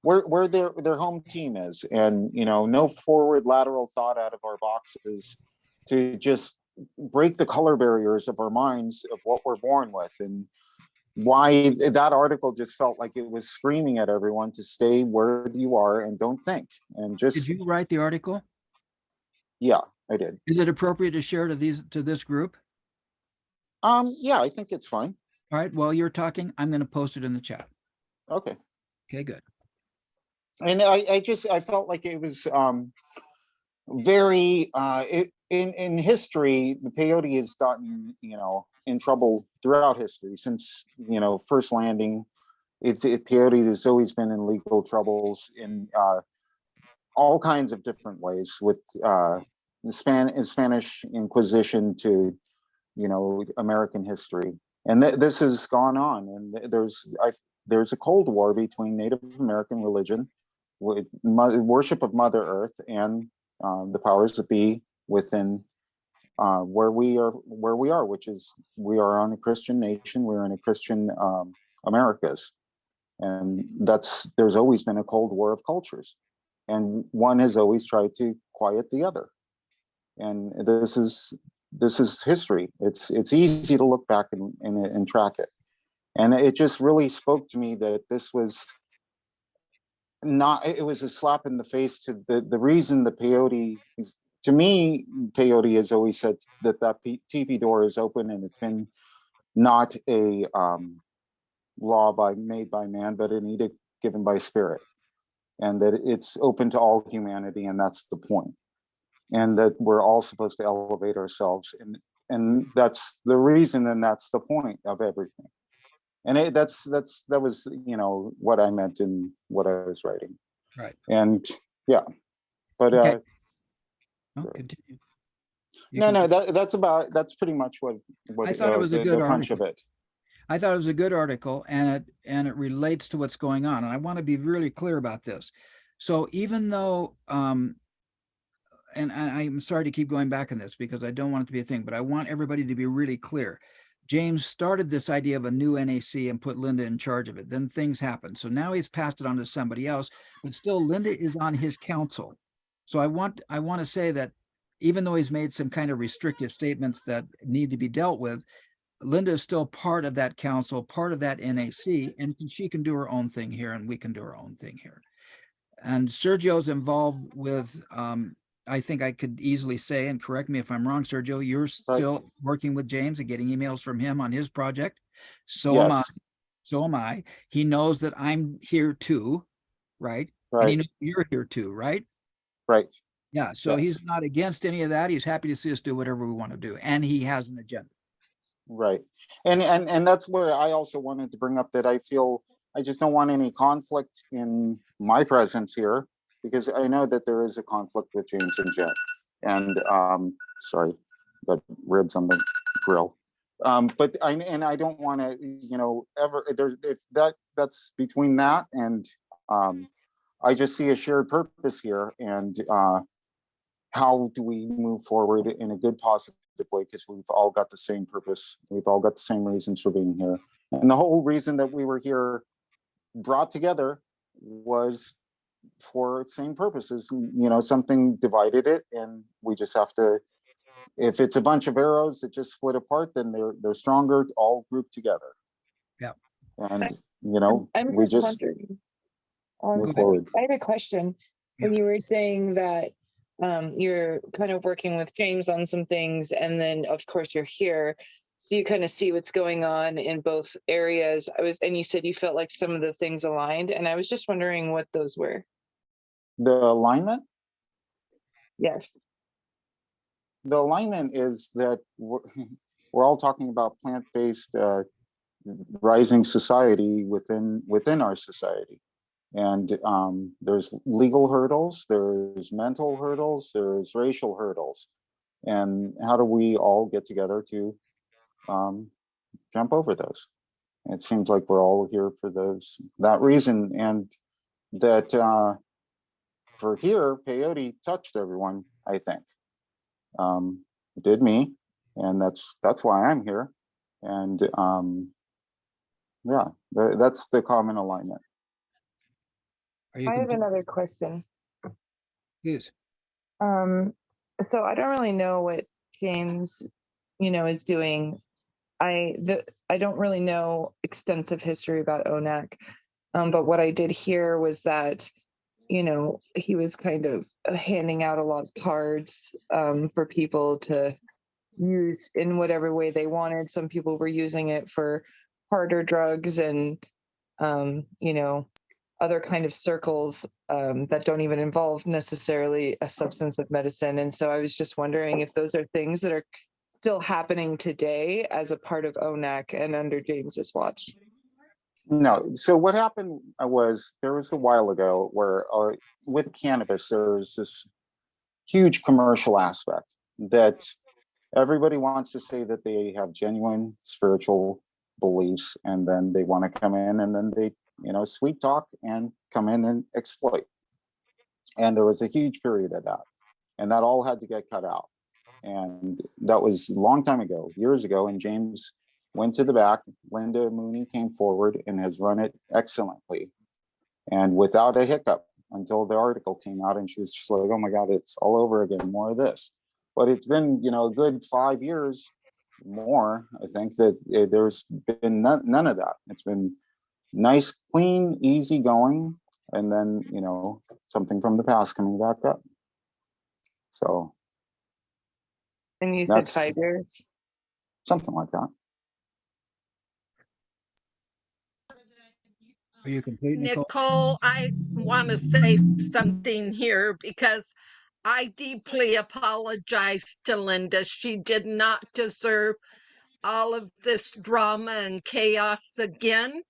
where their home team is, and no forward lateral thought out of our boxes, to just break the color barriers of our minds of what we're born with. And why that article just felt like it was screaming at everyone to stay where you are and don't think, and just. Did you write the article? Yeah, I did. Is it appropriate to share to this group? Yeah, I think it's fine. All right, while you're talking, I'm going to post it in the chat. Okay. Okay, good. And I felt like it was very in history, the peyote has gotten in trouble throughout history since first landing. Peyote has always been in legal troubles in all kinds of different ways, with the Spanish Inquisition to American history, and this has gone on. And there's a Cold War between Native American religion, with worship of Mother Earth, and the powers that be within where we are, which is we are on a Christian nation. We're in a Christian Americas, and there's always been a Cold War of cultures, and one has always tried to quiet the other. And this is history. It's easy to look back and track it, and it just really spoke to me that this was not. It was a slap in the face to the reason the peyote is. To me, peyote has always said that teepee door is open, and it's been not a law made by man, but an edict given by spirit, and that it's open to all humanity, and that's the point. And that we're all supposed to elevate ourselves, and that's the reason, and that's the point of everything. And that was what I meant in what I was writing. Right. And yeah, but okay. No, continue. You No, can- no, that's pretty much what I thought it was a good the crunch of article. it. I thought it was a good article, and it relates to what's going on. And I want to be really clear about this. So even though, and I'm sorry to keep going back on this because I don't want it to be a thing, but I want everybody to be really clear. James started this idea of a new NAC and put Linda in charge of it. Then things happened. So now he's passed it on to somebody else, but still Linda is on his council. So I want to say that even though he's made some kind of restrictive statements that need to be dealt with, Linda is still part of that council, part of that NAC, and she can do her own thing here and we can do our own thing here. And Sergio's involved with, I think I could easily say, and correct me if I'm wrong, Sergio, you're still working with James and getting emails from him on his project. So am I. Yes, So am I. He knows that I'm here too, right? And he right, knows you're here too, right? right. Yeah. So Yes. he's not against any of that. He's happy to see us do whatever we want to do. And he has an agenda. Right. And that's where I also wanted to bring up that I feel I just don't want any conflict in my presence here because I know that there is a conflict with James and Jen. And sorry, got ribs on the grill. But I don't want to, ever there's if that's between that and I just see a shared purpose here and how do we move forward in a good positive way because we've all got the same purpose, we've all got the same reasons for being here, and the whole reason that we were here brought together was for same purposes. Something divided it and we just have to, if it's a bunch of arrows that just split apart, then they're stronger all grouped together. Yeah. And I'm we just just wondering. move forward. I had a question. When you were saying that you're kind of working with James on some things, and then of course you're here, so you kind of see what's going on in both areas. And you said you felt like some of the things aligned, and I was just wondering what those were. The alignment? Yes. The alignment is that we're all talking about plant-based rising society within our society. And there's legal hurdles, there's mental hurdles, there's racial hurdles. And how do we all get together to jump over those? It seems like we're all here for that reason. And that for here, peyote touched everyone, I think. It did me, and that's why I'm here. And yeah, that's the common alignment. I have another question. Yes. So I don't really know what James, is doing. I don't really know extensive history about ONAC, but what I did hear was that, he was kind of handing out a lot of cards for people to use in whatever way they wanted. Some people were using it for harder drugs and, other kind of circles that don't even involve necessarily a substance of medicine. And so I was just wondering if those are things that are still happening today as a part of ONAC and under James's watch. No. So what happened was there was a while ago where with cannabis, there's this huge commercial aspect that everybody wants to say that they have genuine spiritual beliefs, and then they want to come in and then they, sweet talk and come in and exploit. And there was a huge period of that, and that all had to get cut out. And that was a long time ago, years ago, and James went to the back. Linda Mooney came forward and has run it excellently and without a hiccup until the article came out, and she was just like, oh my God, it's all over again, more of this. But it's been, a good 5 years more, I think, that there's been none of that. It's been nice, clean, easy going, and then, something from the past coming back up. So. And you said 5 years? Something like that. Are you complete, Nichole? Nichole, I want to say something here because I deeply apologize to Linda. She did not deserve all of this drama and chaos again.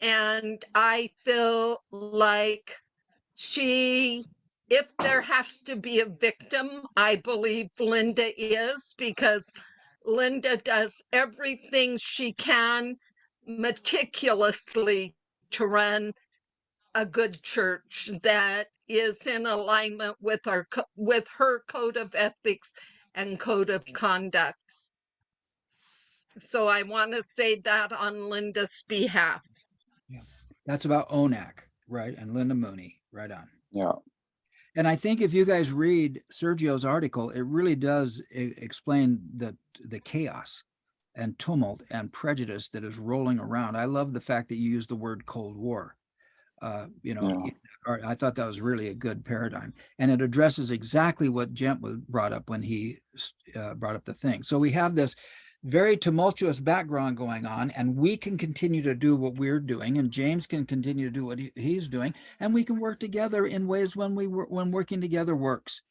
And I feel like she if there has to be a victim, I believe Linda is, because Linda does everything she can meticulously to run a good church that is in alignment with with her code of ethics and code of conduct. So I want to say that on Linda's behalf. Yeah, that's about ONAC, right? And Linda Mooney, right on. Yeah. And I think if you guys read Sergio's article, it really does explain the chaos and tumult and prejudice that is rolling around. I love the fact that you use the word Cold War. You know, Yeah. I thought that was really a good paradigm, and it addresses exactly what Gent brought up when he brought up the thing. So we have this very tumultuous background going on, and we can continue to do what we're doing, and James can continue to do what he's doing, and we can work together in ways when working together works.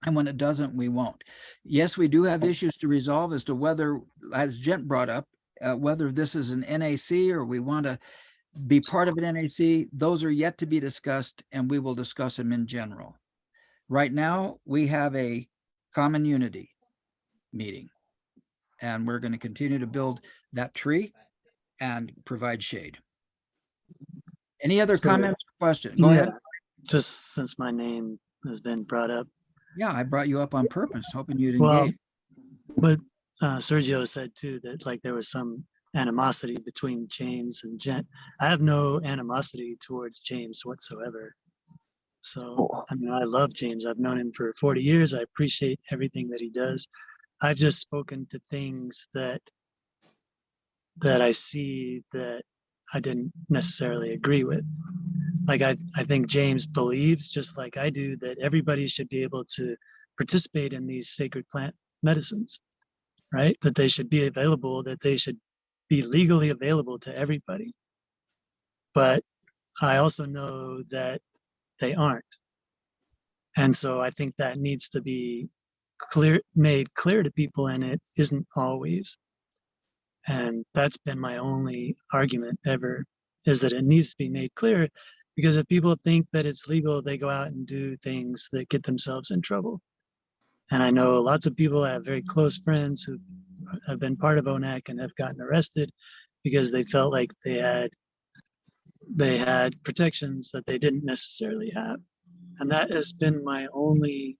And when it doesn't, we won't. Yes, we do have issues to resolve as to whether, as Gent brought up, whether this is an NAC or we want to be part of an NAC. Those are yet to be discussed, and we will discuss them in general. Right now, we have a common unity meeting, and we're going to continue to build that tree and provide shade. Any other So, comments or questions? Go ahead. Just since my name has been brought up. Yeah, I brought you up on purpose, hoping you'd Well, engage. but Sergio said too that like there was some animosity between James and Jen. I have no animosity towards James whatsoever. So, I mean, I love James. I've known him for 40 years. I appreciate everything that he does. I've just spoken to things that I see that I didn't necessarily agree with. Like I think James believes, just like I do, that everybody should be able to participate in these sacred plant medicines, right? That they should be available, that they should be legally available to everybody. But I also know that they aren't. And so I think that needs to be made clear to people, and it isn't always. And that's been my only argument ever, is that it needs to be made clear, because if people think that it's legal, they go out and do things that get themselves in trouble. And I know lots of people, I have very close friends who have been part of ONAC and have gotten arrested because they felt like they had protections that they didn't necessarily have. And that has been my only,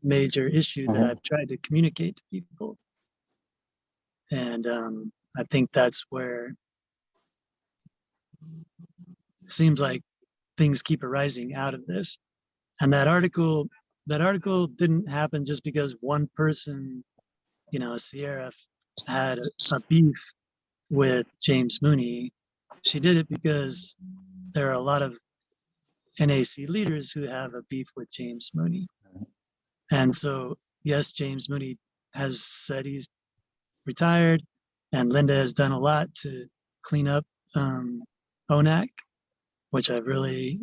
major issue that I've tried to communicate to people. And I think that's where it seems like things keep arising out of this. And that article didn't happen just because one person, Sierra, had a beef with James Mooney. She did it because there are a lot of NAC leaders who have a beef with James Mooney. And so, yes, James Mooney has said he's retired, and Linda has done a lot to clean up ONAC, which I've really,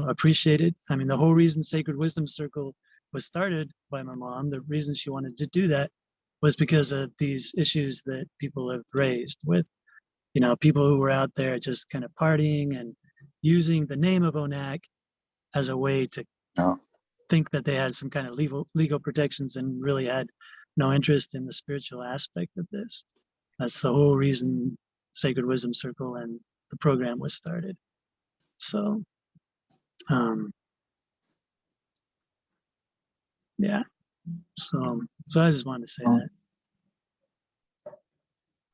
appreciated. I mean, the whole reason Sacred Wisdom Circle was started by my mom, the reason she wanted to do that was because of these issues that people have raised with, people who were out there just kind of partying and using the name of ONAC as a way to think that they had some kind of legal protections and really had no interest in the spiritual aspect of this. That's the whole reason Sacred Wisdom Circle and the program was started. So, yeah. So I just wanted to say that.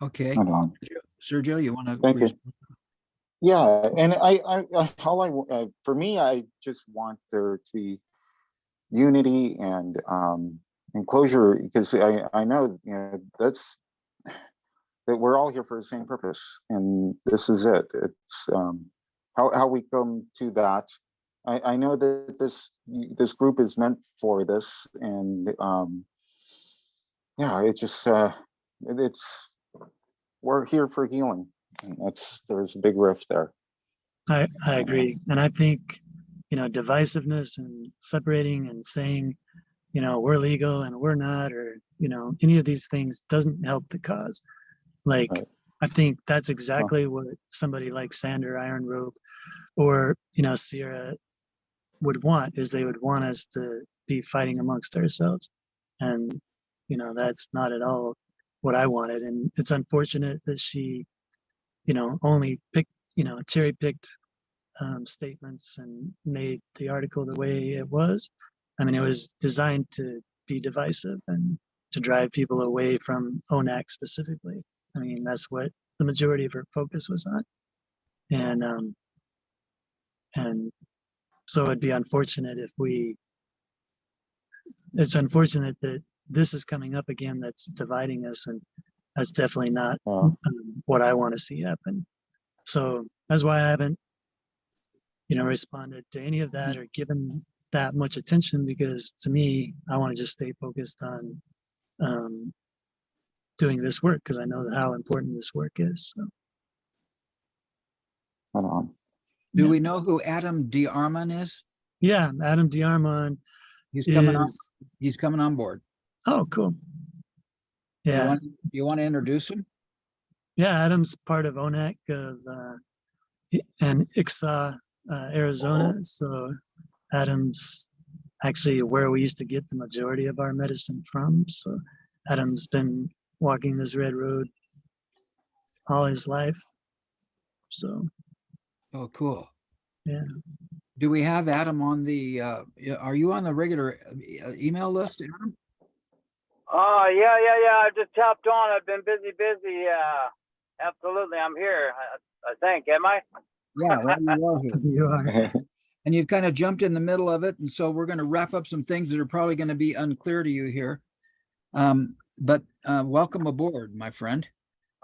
Okay. Hold on. Sergio, you want to? Thank you. Yeah, and for me, I just want there to be unity and closure, because I know that we're all here for the same purpose, and this is it. It's how we come to that. I know that this group is meant for this, and yeah, it's just we're here for healing. And there's a big rift there. I agree. And I think, divisiveness and separating and saying, we're legal and we're not, or, any of these things doesn't help the cause. Like, right. I think that's exactly what somebody like Sander Iron Rope or, Sierra would want is they would want us to be fighting amongst ourselves. And, you know, that's not at all what I wanted. And it's unfortunate that she, you know, only picked, you know, cherry picked statements and made the article the way it was. I mean, it was designed to be divisive and to drive people away from ONAC specifically. I mean, that's what the majority of her focus was on. And so it'd be unfortunate if it's unfortunate that this is coming up again, that's dividing us, and that's definitely not what I want to see happen. So that's why I haven't, you know, responded to any of that or given that much attention, because to me, I want to just stay focused on doing this work, because I know how important this work is. So. Hold on. Do we know who Adam DeArmond is? Yeah, Adam DeArmond. He's coming on. He's coming on board. Oh, cool. Yeah. You want to introduce him? Yeah, Adam's part of ONAC and ICSA, Arizona. So Adam's actually where we used to get the majority of our medicine from. So Adam's been walking this red road all his life. So. Oh, cool. Yeah. Do we have Adam on the, are you on the regular email list, Adam? Yeah. I just tapped on. I've been busy. Absolutely. I'm here. I think. Am I? Yeah, well, you are here. You are. And you've kind of jumped in the middle of it. And so we're going to wrap up some things that are probably going to be unclear to you here. But welcome aboard, my friend.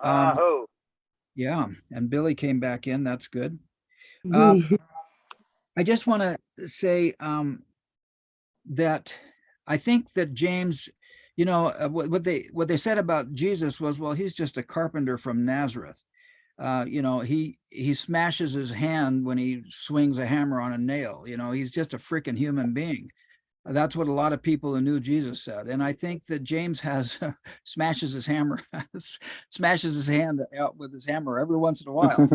Yeah, and Billy came back in. That's good. I just want to say that I think that James, you know, what they said about Jesus was, well, he's just a carpenter from Nazareth. You know, he smashes his hand when he swings a hammer on a nail. You know, he's just a freaking human being. That's what a lot of people who knew Jesus said. And I think that James has smashes his hand out with his hammer every once in a while.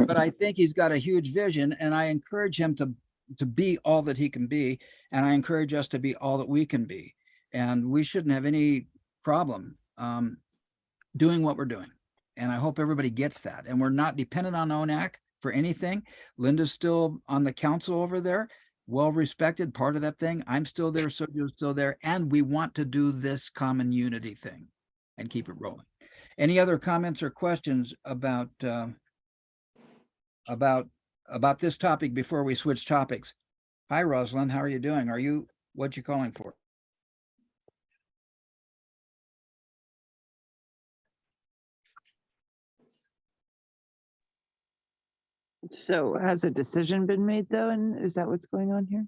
But I think he's got a huge vision, and I encourage him to be all that he can be. And I encourage us to be all that we can be. And we shouldn't have any problem doing what we're doing. And I hope everybody gets that. And we're not dependent on ONAC for anything. Linda's still on the council over there. Well-respected, part of that thing. I'm still there, so you're still there. And we want to do this common unity thing and keep it rolling. Any other comments or questions about this topic before we switch topics? Hi, Rosalind. How are you doing? What you calling for? So has a decision been made though? And is that what's going on here?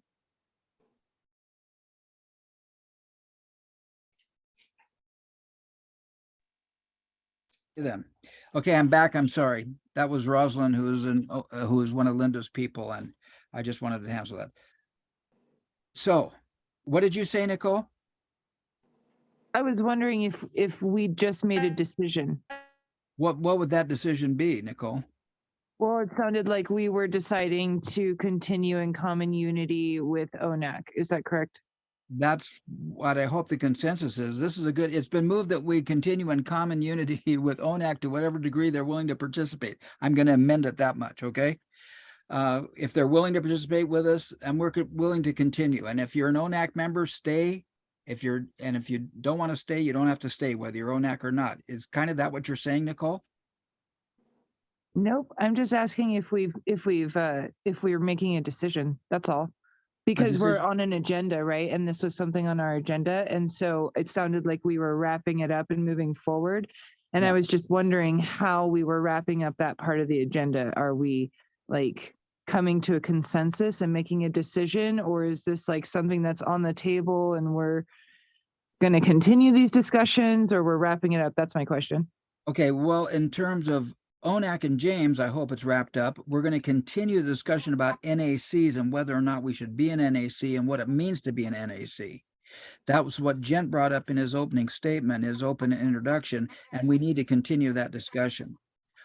Them. Okay, I'm back. I'm sorry. That was Rosalind, who is one of Linda's people, and I just wanted to answer that. So, what did you say, Nichole? I was wondering if we just made a decision. What would that decision be, Nichole? Well, it sounded like we were deciding to continue in common unity with ONAC. Is that correct? That's what I hope the consensus is. This is it's been moved that we continue in common unity with ONAC to whatever degree they're willing to participate. I'm going to amend it that much, okay? If they're willing to participate with us, and we're willing to continue. And if you're an ONAC member, stay. If you don't want to stay, you don't have to stay, whether you're ONAC or not. Is kind of that what you're saying, Nichole? Nope. I'm just asking if we're making a decision. That's all. Because we're on an agenda, right? And this was something on our agenda. And so it sounded like we were wrapping it up and moving forward. And yeah. I was just wondering how we were wrapping up that part of the agenda. Are we like coming to a consensus and making a decision? Or is this like something that's on the table and we're going to continue these discussions, or we're wrapping it up? That's my question. Okay, well, in terms of ONAC and James, I hope it's wrapped up. We're going to continue the discussion about NACs and whether or not we should be an NAC and what it means to be an NAC. That was what Gent brought up in his opening statement, his open introduction, and we need to continue that discussion.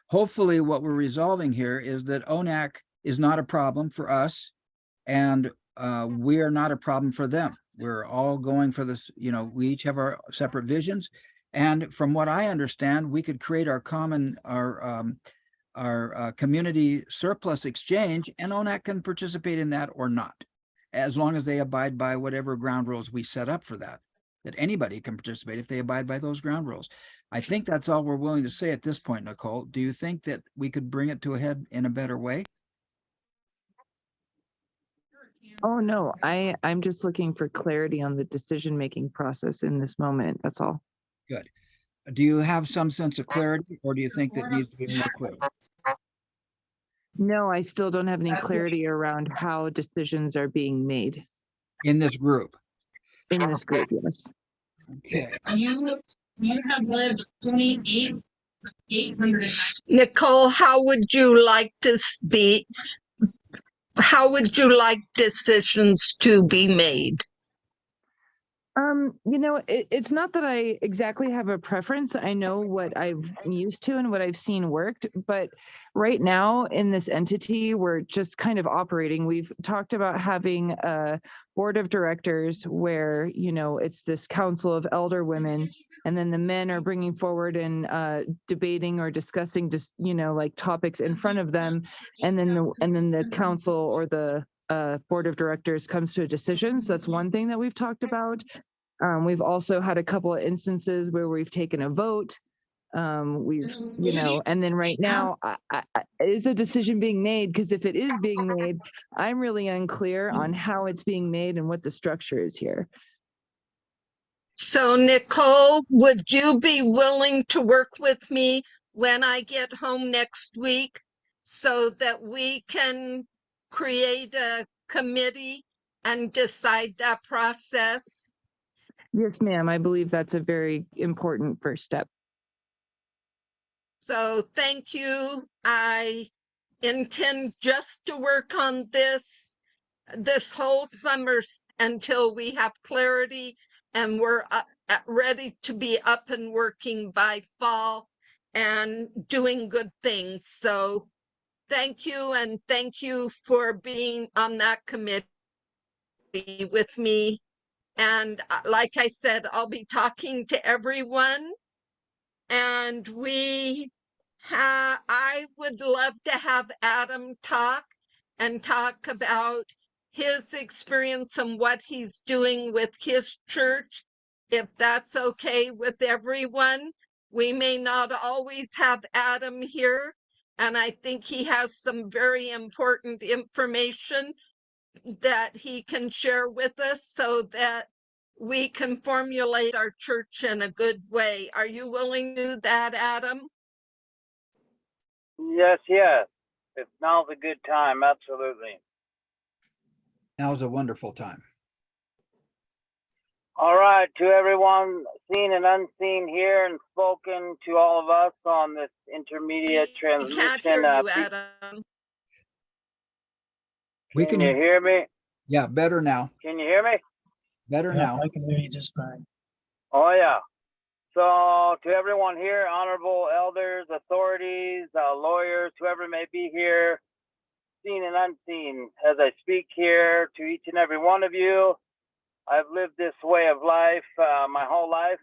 Hopefully what we're resolving here is that ONAC is not a problem for us, and we are not a problem for them. We're all going for this, you know, we each have our separate visions. And from what I understand, we could create our common, our community surplus exchange, and ONAC can participate in that or not, as long as they abide by whatever ground rules we set up for that, that anybody can participate if they abide by those ground rules. I think that's all we're willing to say at this point, Nicole. Do you think that we could bring it to a head in a better way? Oh, no, I'm just looking for clarity on the decision-making process in this moment. That's all. Good. Do you have some sense of clarity, or do you think that needs to be more clear? No, I still don't have any clarity around how decisions are being made In this group? in this group, yes. Okay. You have lived 28,800. Nicole, how would you like this be? How would you like decisions to be made? You know, it's not that I exactly have a preference. I know what I'm used to and what I've seen worked, but right now in this entity, we're just kind of operating. We've talked about having a board of directors where, you know, it's this council of elder women, and then the men are bringing forward and debating or discussing just, you know, like topics in front of them, and then the council or the board of directors comes to a decision. So that's one thing that we've talked about. We've also had a couple of instances where we've taken a vote. We've, you know, and then right now, is a decision being made? Because if it is being made, I'm really unclear on how it's being made and what the structure is here. So, Nicole, would you be willing to work with me when I get home next week so that we can create a committee and decide that process? Yes, ma'am. I believe that's a very important first step. So thank you. I intend just to work on this whole summer until we have clarity and we're ready to be up and working by fall and doing good things. So thank you, and thank you for being on that committee with me. And like I said, I'll be talking to everyone, and I would love to have Adam talk about his experience and what he's doing with his church, if that's okay with everyone. We may not always have Adam here, and I think he has some very important information that he can share with us so that we can formulate our church in a good way. Are you willing to do that, Adam? Yes, yes. If now's a good time, absolutely. Now's a wonderful time. All right, to everyone seen and unseen here and spoken to all of us on this intermediate I transmission. can't hear you, Adam. Can you hear me? Yeah, better now. Can you hear me? Better Yeah, now. I can hear you just fine. Oh, yeah. So to everyone here, honorable elders, authorities, lawyers, whoever may be here, seen and unseen, as I speak here to each and every one of you, I've lived this way of life my whole life,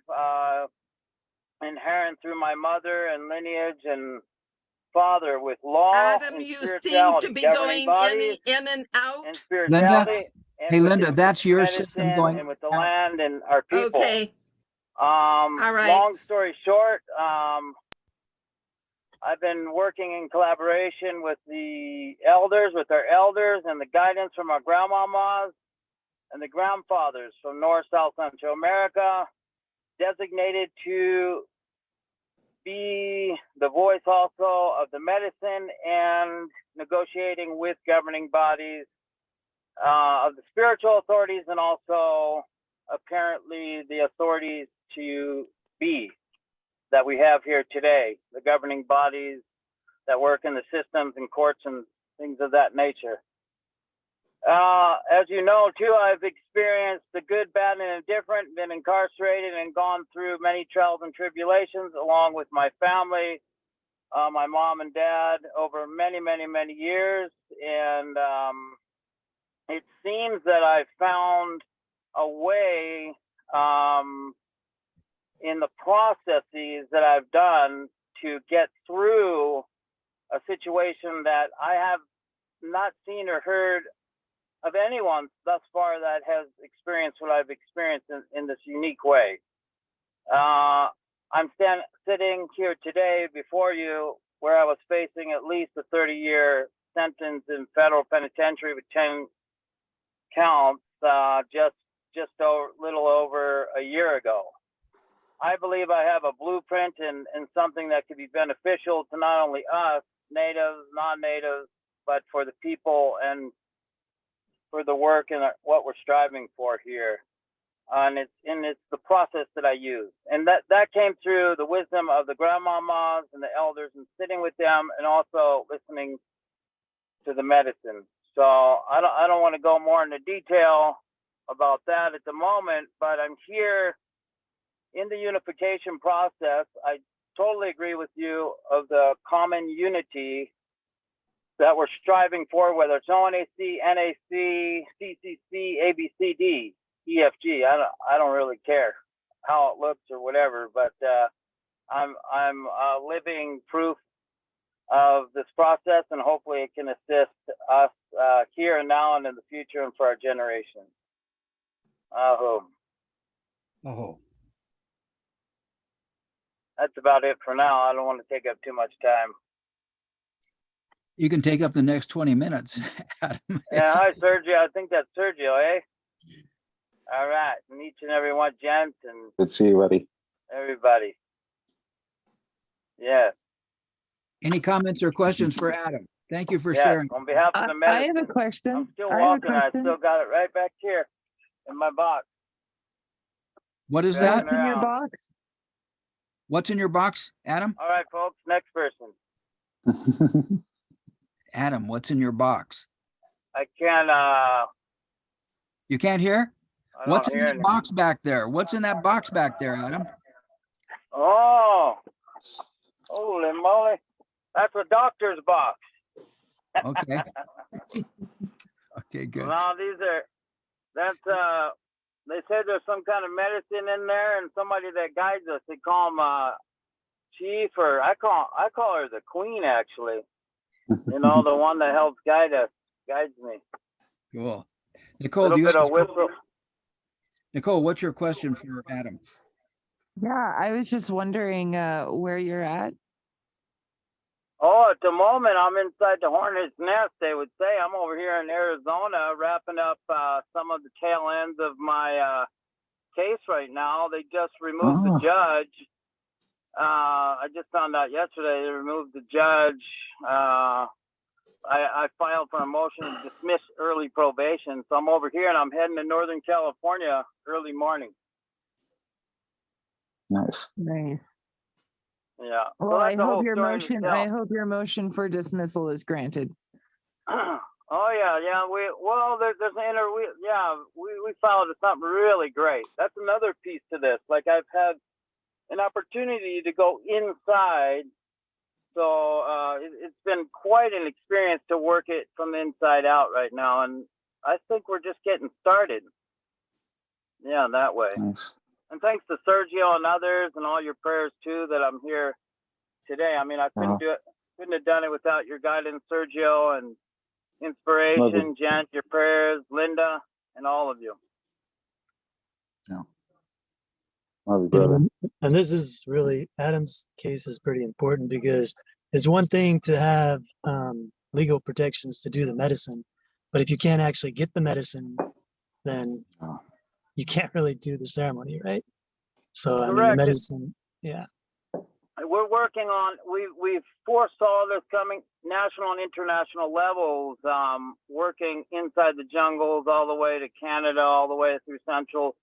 inherent through my mother and lineage and father with law Adam, and you seem spirituality, to be governing going bodies in and out. and spirituality. And Hey, with Linda, the that's your medicine system going and with the out. land and our people. Okay. All right. Long story short, I've been working in collaboration with the elders, with our elders, and the guidance from our grandmamas and the grandfathers from North, South, Central America, designated to be the voice also of the medicine and negotiating with governing bodies of the spiritual authorities, and also apparently the authorities to be that we have here today, the governing bodies that work in the systems and courts and things of that nature. As you know, too, I've experienced the good, bad, and indifferent, been incarcerated and gone through many trials and tribulations along with my family, my mom and dad, over many, many, many years. And it seems that I found a way in the processes that I've done to get through a situation that I have not seen or heard of anyone thus far that has experienced what I've experienced in this unique way. I'm sitting here today before you where I was facing at least a 30-year sentence in federal penitentiary with 10 counts just a little over a year ago. I believe I have a blueprint and something that could be beneficial to not only us, natives, non-natives, but for the people and for the work and what we're striving for here. And it's the process that I use. And that came through the wisdom of the grandmamas and the elders and sitting with them and also listening to the medicine. So I don't want to go more into detail about that at the moment, but I'm here in the unification process. I totally agree with you of the common unity that we're striving for, whether it's ONAC, NAC, CCC, ABCD, EFG. I don't really care how it looks or whatever, but I'm living proof of this process, and hopefully it can assist us here and now and in the future and for our generation. Oh, That's about it for now. I don't want to take up too much time. you can take up the next 20 minutes. Adam. Yeah, hi, Sergio. I think that's Sergio, eh? All right. And each and every one, gents, and Good to see you, buddy. everybody. Yeah. Any comments or questions for Adam? Thank you for Yeah. sharing. On behalf of the I medicine, have a question. I'm still I have a walking. I question. still got it right back here in my box. What is Yeah. that? What's in your around. box? What's in your box, Adam? All right, folks. Next person. Adam, what's in your box? I can't. You can't hear? I What's don't in hear that anything. box back there? What's in that box back there, Adam? Oh, holy moly! That's a doctor's box. Okay. Okay, good. No, that's they said there's some kind of medicine in there and somebody that guides us. They call him chief, or I call her the queen, actually. You know, the one that helps guides me. Cool. A Nicole, do little you bit have of whistle. Nicole, what's your question for Adam? Yeah, I was just wondering where you're at. Oh, at the moment, I'm inside the hornet's nest, they would say. I'm over here in Arizona wrapping up some of the tail ends of my case right now. They just removed the judge. I just found out yesterday they removed the judge. I filed for a motion to dismiss early probation. So I'm over here and I'm heading to Northern California early morning. Nice. Nice. Yeah. Well, So I that's a hope whole your story in motion. itself. I hope your motion for dismissal is granted. Oh yeah. We filed something really great. That's another piece to this. Like I've had an opportunity to go inside, so it's been quite an experience to work it from the inside out right now, and I think we're just getting started. Yeah, that way. Nice. And thanks to Sergio and others and all your prayers too that I'm here today. I mean, I couldn't have done it without your guidance, Sergio, and inspiration, Jen, your prayers, Linda, and all of you. Yeah. Love you, brother. And this is really, Adam's case is pretty important because it's one thing to have legal protections to do the medicine, but if you can't actually get the medicine, then you can't really do the ceremony, right? So I mean, the Correct. medicine, yeah. We're working on, we've foresaw this coming national and international levels, working inside the jungles all the way to Canada, all the way through Central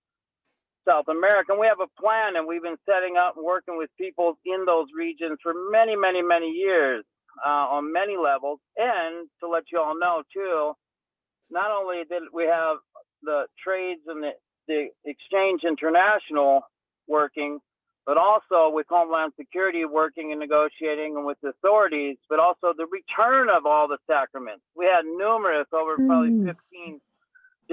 South America. And we have a plan, and we've been setting up and working with people in those regions for many, many, many years on many levels. And to let you all know too, not only did we have the trades and the Exchange International working, but also with Homeland Security working and negotiating and with the authorities, but also the return of all the sacraments. We had numerous, over probably 15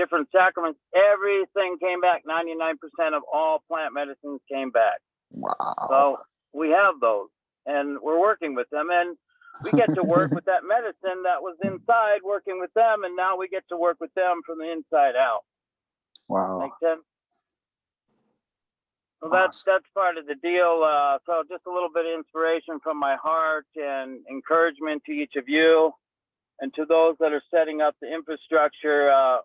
different sacraments, everything came back. 99% of all plant medicines came back. Wow. So we have those, and we're working with them, and we get to work with that medicine that was inside, working with them, and now we get to work with them from the inside out. Wow. Make sense? So that's part of the deal. So just a little bit of inspiration from my heart and encouragement to each of you, and to those that are setting up the infrastructure.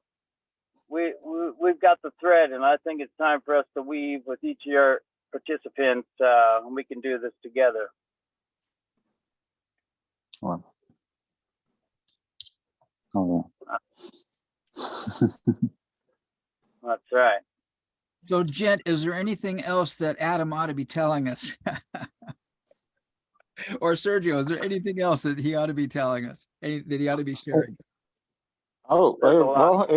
We've got the thread, and I think it's time for us to weave with each of your participants, and we can do this together. Wow. Oh, That's right. So Jen, is there anything else that Adam ought to be telling us? Or Sergio, is there anything else that he ought to be telling us, that he ought to be sharing? oh, There's a lot.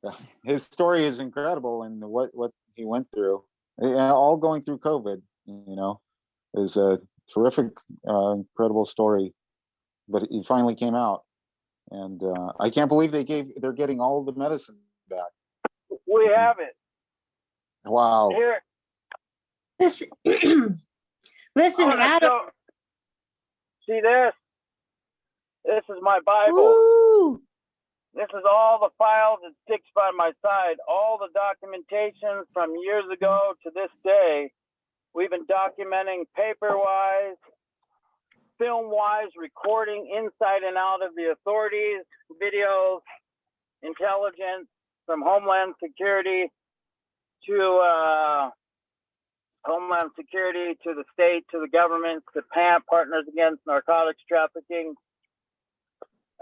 well, his story is incredible, and what he went through, all going through COVID, is a terrific, incredible story. But he finally came out, and I can't believe they're getting all the medicine back. We have it. Wow. Here. Listen, listen, Adam. See this? This is my Bible. Woo! This is all the files that sticks by my side, all the documentation from years ago to this day. We've been documenting paper-wise, film-wise, recording inside and out of the authorities, videos, intelligence from Homeland Security to Homeland Security, to the state, to the government, to PAMP, Partners Against Narcotics Trafficking.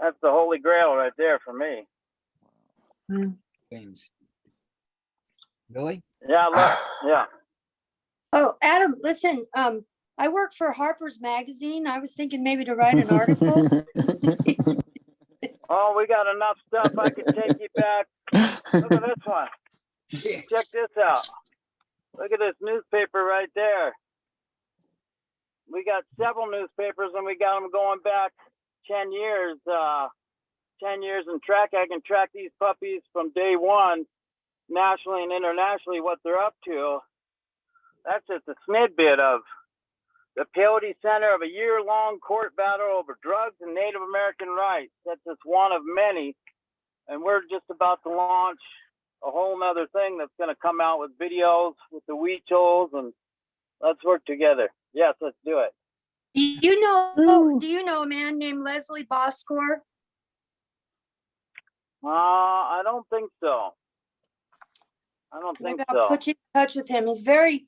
That's the holy grail right there for me. James. Billy? Yeah, look, yeah. Oh, Adam, listen, I work for Harper's Magazine. I was thinking maybe to write an article. Oh, we got enough stuff. I can take you back. Look at this one. Check this out. Look at this newspaper right there. We got several newspapers, and we got them going back 10 years. 10 years in track. I can track these puppies from day one, nationally and internationally, what they're up to. That's just a snippet of the peyote center of a year-long court battle over drugs and Native American rights. That's just one of many. And we're just about to launch a whole nother thing that's going to come out with videos with the Weechols, and let's work together. Yes, let's do it. Do you know a man named Leslie Boscore? I don't think so. I don't think Maybe I'll so. put you in touch with him. He's very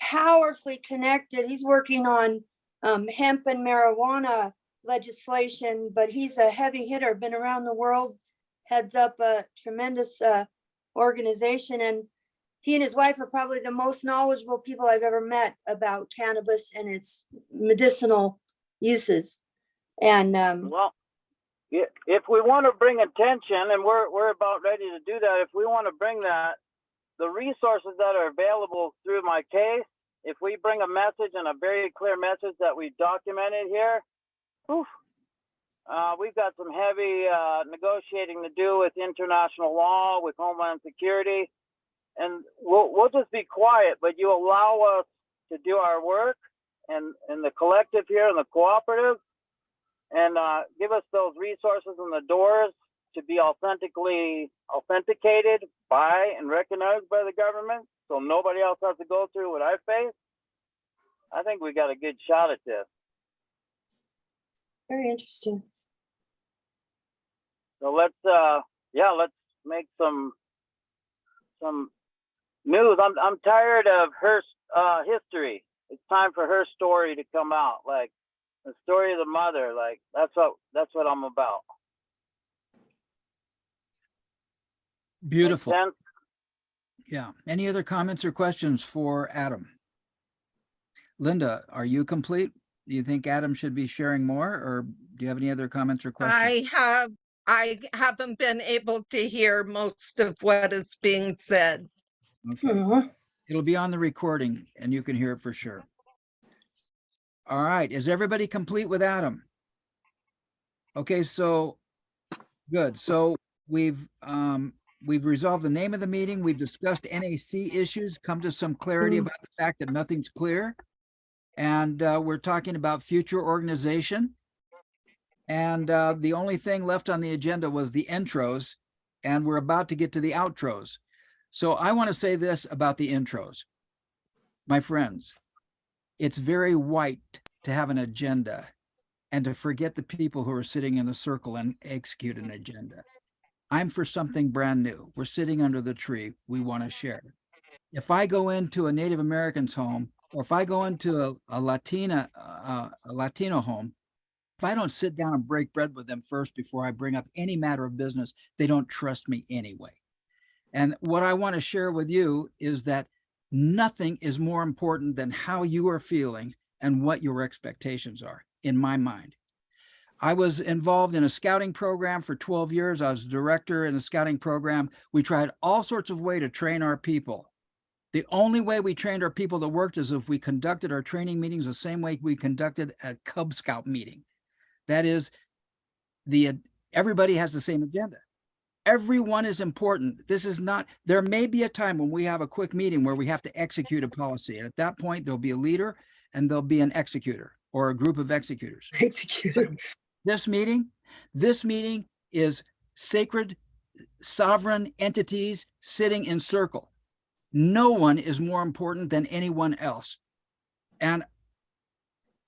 powerfully connected. He's working on hemp and marijuana legislation, but he's a heavy hitter, been around the world, heads up a tremendous organization, and he and his wife are probably the most knowledgeable people I've ever met about cannabis and its medicinal uses. And Well, if we want to bring attention, and we're about ready to do that, if we want to bring that, the resources that are available through my case, if we bring a message, and a very clear message that we documented here, we've got some heavy negotiating to do with international law, with Homeland Security, and we'll just be quiet, but you allow us to do our work, and the collective here and the cooperative, and give us those resources and the doors to be authenticated by and recognized by the government, so nobody else has to go through what I face. I think we got a good shot at this. very interesting. So let's make some news. I'm tired of her history. It's time for her story to come out, like the story of the mother. Like that's what I'm about. Beautiful. Make sense? Yeah. Any other comments or questions for Adam? Linda, are you complete? Do you think Adam should be sharing more, or do you have any other comments or questions? I haven't been able to hear most of what is being said. Okay. It'll be on the recording and you can hear it for sure. All right. Is everybody complete with Adam? Okay, so good. So we've resolved the name of the meeting. We've discussed NAC issues, come to some clarity about the fact that nothing's clear. And we're talking about future organization. And the only thing left on the agenda was the intros, and we're about to get to the outros. So I want to say this about the intros. My friends, it's very white to have an agenda and to forget the people who are sitting in the circle and execute an agenda. I'm for something brand new. We're sitting under the tree. We want to share. If I go into a Native American's home, or if I go into a Latino home, if I don't sit down and break bread with them first before I bring up any matter of business, they don't trust me anyway. And what I want to share with you is that nothing is more important than how you are feeling and what your expectations are, in my mind. I was involved in a scouting program for 12 years. I was director in the scouting program. We tried all sorts of ways to train our people. The only way we trained our people that worked is if we conducted our training meetings the same way we conducted a Cub Scout meeting. That is, everybody has the same agenda. Everyone is important. This is not, there may be a time when we have a quick meeting where we have to execute a policy. And at that point, there'll be a leader and there'll be an executor or a group of executors. Executor. This meeting is sacred, sovereign entities sitting in circle. No one is more important than anyone else. And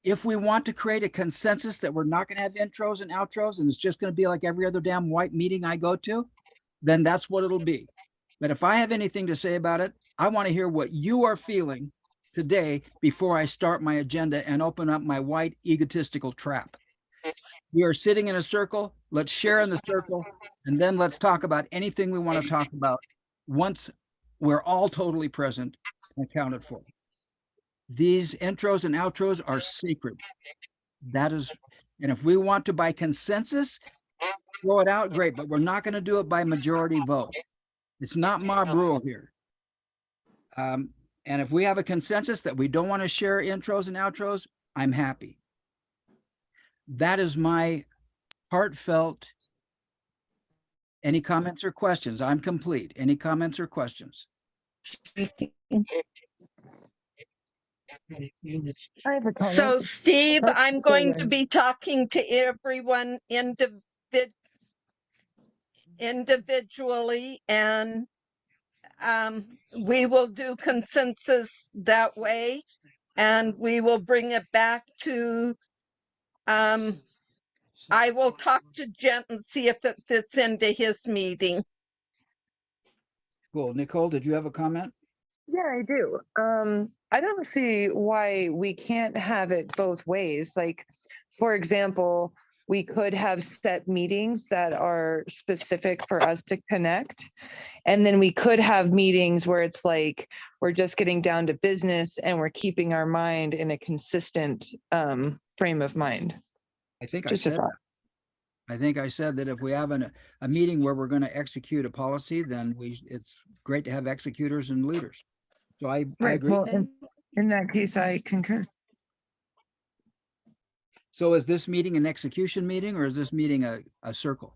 if we want to create a consensus that we're not going to have intros and outros and it's just going to be like every other damn white meeting I go to, then that's what it'll be. But if I have anything to say about it, I want to hear what you are feeling today before I start my agenda and open up my white egotistical trap. We are sitting in a circle. Let's share in the circle, and then let's talk about anything we want to talk about once we're all totally present and accounted for. These intros and outros are sacred. That is, and if we want to by consensus throw it out, great, but we're not going to do it by majority vote. It's not mob rule here. And if we have a consensus that we don't want to share intros and outros, I'm happy. That is my heartfelt. Any comments or questions? I'm complete. Any comments or questions? I have a comment. So Steve, Oh, I'm go going to ahead. be talking to everyone individually, and we will do consensus that way, and we will bring it back to, I will talk to Jen and see if it fits into his meeting. Cool. Nichole, did you have a comment? Yeah, I do. I don't see why we can't have it both ways. Like, for example, we could have set meetings that are specific for us to connect. And then we could have meetings where it's like, we're just getting down to business and we're keeping our mind in a consistent frame of mind. I think Just I a said thought. that. I think I said that if we have a meeting where we're going to execute a policy, then it's great to have executors and leaders. So I agree. Well, in that case, I concur. So is this meeting an execution meeting or is this meeting a circle?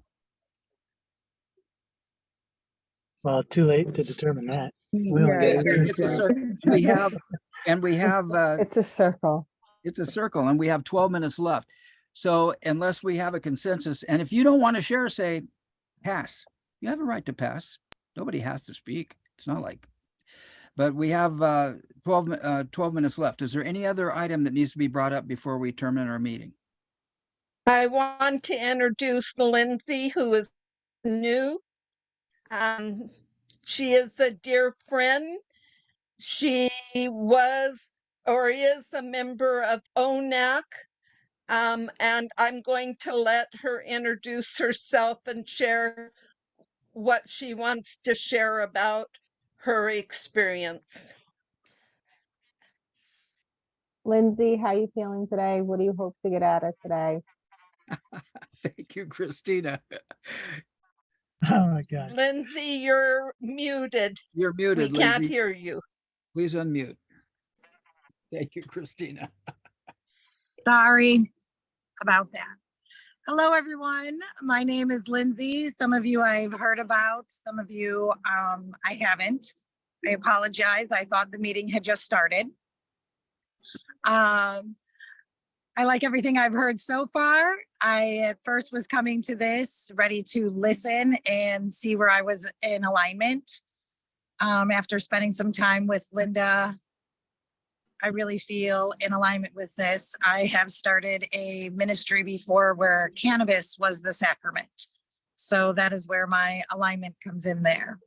Well, too late to determine that. We Yeah, only got it is, It's a yeah. circle. We have It's a circle. it's a circle and we have 12 minutes left. So unless we have a consensus, and if you don't want to share, say pass. You have a right to pass. Nobody has to speak. It's not like, but we have 12 minutes left. Is there any other item that needs to be brought up before we terminate our meeting? I want to introduce Lindsay, who is new. She is a dear friend. She was or is a member of ONAC. And I'm going to let her introduce herself and share what she wants to share about her experience. Lindsay, how you feeling today? What do you hope to get out of today? Thank you, Christina. Oh my God. Lindsay, you're muted. You're muted, We can't Lindsay. hear you. Please unmute. Thank you, Christina. Sorry about that. Hello, everyone. My name is Lindsay. Some of you I've heard about, some of you I haven't. I apologize. I thought the meeting had just started. I like everything I've heard so far. I at first was coming to this ready to listen and see where I was in alignment. After spending some time with Linda, I really feel in alignment with this. I have started a ministry before where cannabis was the sacrament. So that is where my alignment comes in there.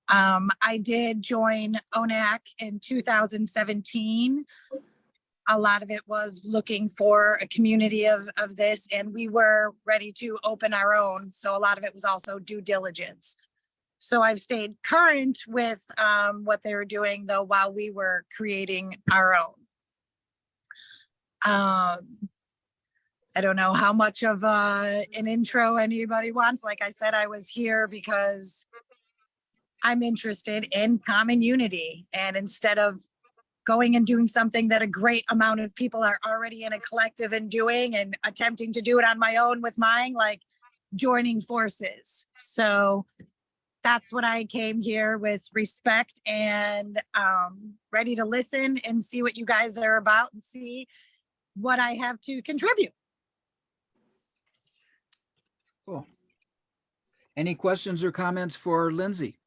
I did join ONAC in 2017. A lot of it was looking for a community of this, and we were ready to open our own. So a lot of it was also due diligence. So I've stayed current with what they were doing, though, while we were creating our own. I don't know how much of an intro anybody wants. Like I said, I was here because I'm interested in common unity. And instead of going and doing something that a great amount of people are already in a collective and doing and attempting to do it on my own with mine, like joining forces. So that's what I came here with, respect and ready to listen and see what you guys are about and see what I have to contribute. Cool. Any questions or comments for Lindsay?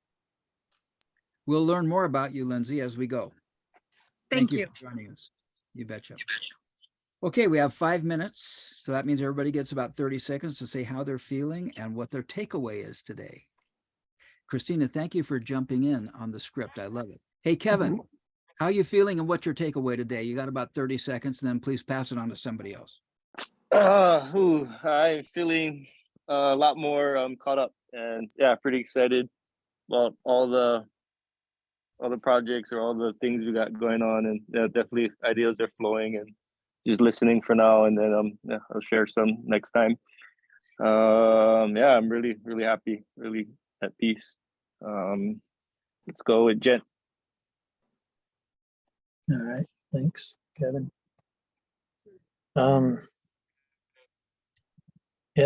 We'll learn more about you, Lindsay, as we go. Thank you. For joining us. You betcha. Okay, we have 5 minutes. So that means everybody gets about 30 seconds to say how they're feeling and what their takeaway is today. Christina, thank you for jumping in on the script. I love it. Hey, Kevin, how are you feeling and what's your takeaway today? You got about 30 seconds, and then please pass it on to somebody else. I'm feeling a lot more caught up, and yeah, pretty excited about all the projects or all the things we got going on, and yeah, definitely ideas are flowing, and just listening for now, and then yeah, I'll share some next time. Yeah, I'm really happy, really at peace. Let's go with Jen. All right, thanks, Kevin. Yeah,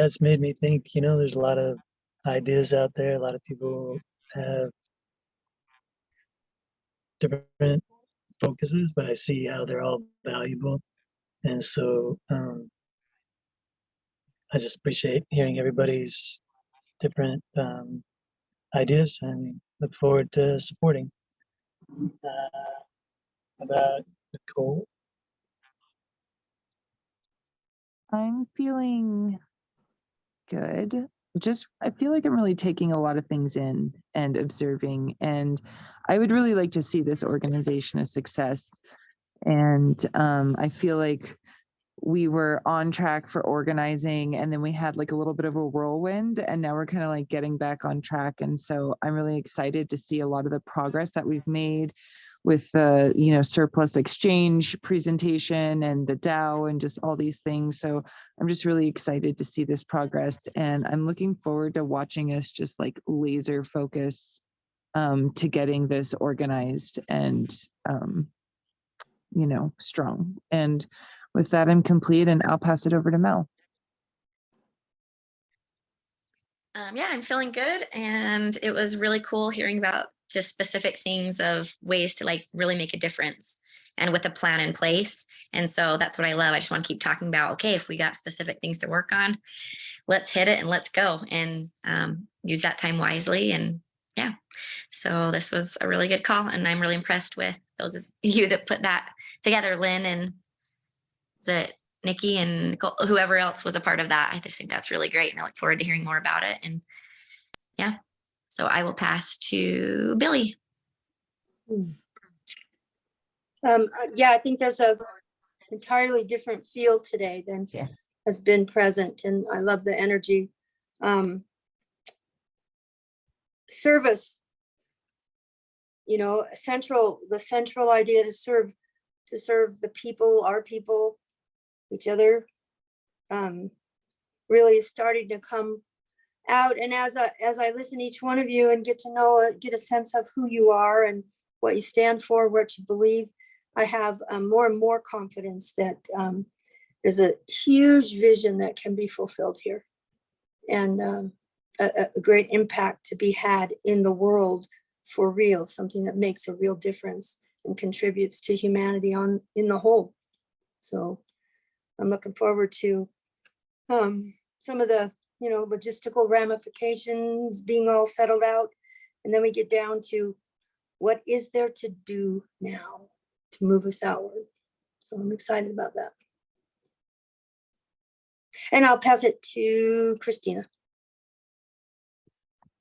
it's made me think, there's a lot of ideas out there. A lot of people have different focuses, but I see how they're all valuable. And so I just appreciate hearing everybody's different ideas and look forward to supporting. About Nichole. I'm feeling good. I feel like I'm really taking a lot of things in and observing, and I would really like to see this organization a success. And I feel like we were on track for organizing, and then we had like a little bit of a whirlwind, and now we're kind of like getting back on track. And so I'm really excited to see a lot of the progress that we've made with the surplus exchange presentation and the DAO and just all these things. So I'm just really excited to see this progress, and I'm looking forward to watching us just like laser focus to getting this organized and strong. And with that, I'm complete, and I'll pass it over to Mel. Yeah, I'm feeling good, and it was really cool hearing about just specific things of ways to like really make a difference and with a plan in place. And so that's what I love. I just want to keep talking about, okay, if we got specific things to work on, let's hit it and let's go and use that time wisely. And yeah, so this was a really good call, and I'm really impressed with those of you that put that together, Lynn and Niki and Nichole, whoever else was a part of that. I just think that's really great, and I look forward to hearing more about it. And yeah, so I will pass to Billy. Yeah, I think there's a entirely different feel today than has been present, and I love the energy. Service, the central idea to serve the people, our people, each other, really is starting to come out. And as I listen to each one of you and get a sense of who you are and what you stand for, what you believe, I have more and more confidence that there's a huge vision that can be fulfilled here, and a great impact to be had in the world for real, something that makes a real difference and contributes to humanity in the whole. So I'm looking forward to some of the, logistical ramifications being all settled out. And then we get down to what is there to do now to move us outward. So I'm excited about that. And I'll pass it to Christina.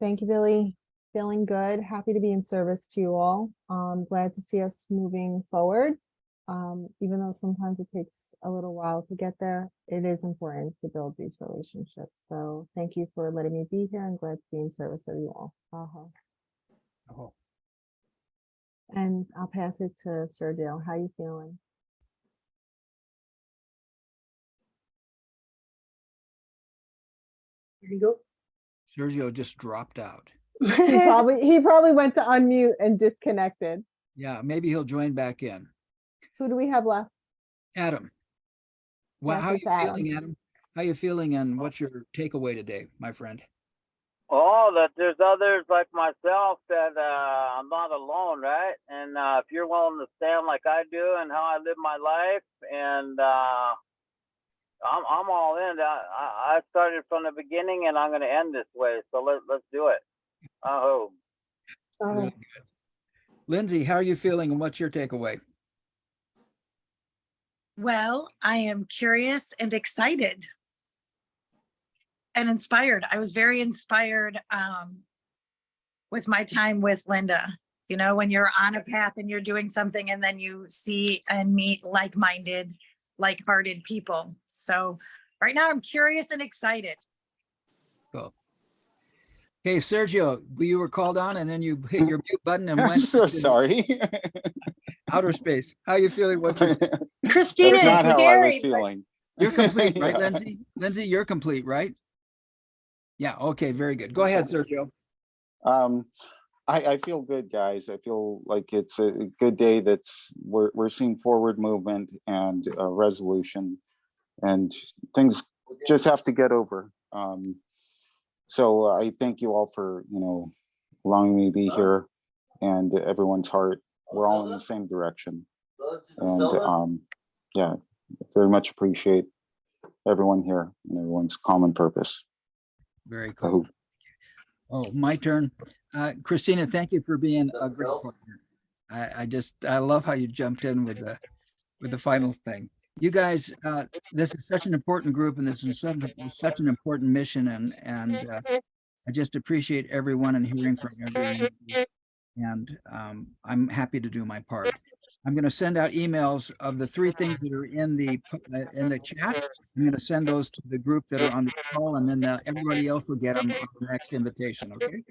Thank you, Billy. Feeling good. Happy to be in service to you all. Glad to see us moving forward. Even though sometimes it takes a little while to get there, it is important to build these relationships. So thank you for letting me be here. I'm glad to be in service of you all. Oh, And I'll pass it to Sergio. How you feeling? Here you go. Sergio just dropped out. He probably went to unmute and disconnected. Yeah, maybe he'll join back in. Who do we have left? Adam. Well, Yes, how are it's you Adam. feeling, Adam? How you feeling, and what's your takeaway today, my friend? Oh, that there's others like myself that I'm not alone, right? And if you're willing to stand like I do and how I live my life, and I'm all in. I started from the beginning, and I'm going to end this way. So let's do it. Oh. Really good. Lindsay, how are you feeling, and what's your takeaway? Well, I am curious and excited and inspired. I was very inspired with my time with Linda. You know, when you're on a path and you're doing something and then you see and meet like-minded, like-hearted people. So right now I'm curious and excited. Cool. Okay, Sergio, you were called on and then you hit your mute button and I'm went so to sorry. outer space. How are you feeling? What Christina That's not is how I was scary, but feeling. you're complete, right, Yeah. Lindsay? Lindsay, you're complete, right? Yeah, okay, very good. Go ahead, Sergio. I feel good, guys. I feel like it's a good day. We're seeing forward movement and resolution, and things just have to get over. So I thank you all for allowing me to be here, and everyone's heart. We're all in the same direction, and yeah, very much appreciate everyone here and everyone's common purpose. Very cool. Oh, my turn. Christina, thank you for being a great partner. I love how you jumped in with the final thing. You guys, this is such an important group, and this is such an important mission, and I just appreciate everyone and hearing from everyone. And I'm happy to do my part. I'm going to send out emails of the 3 things that are in the chat. I'm going to send those to the group that are on the call, and then everybody else will get them on the next invitation. Okay.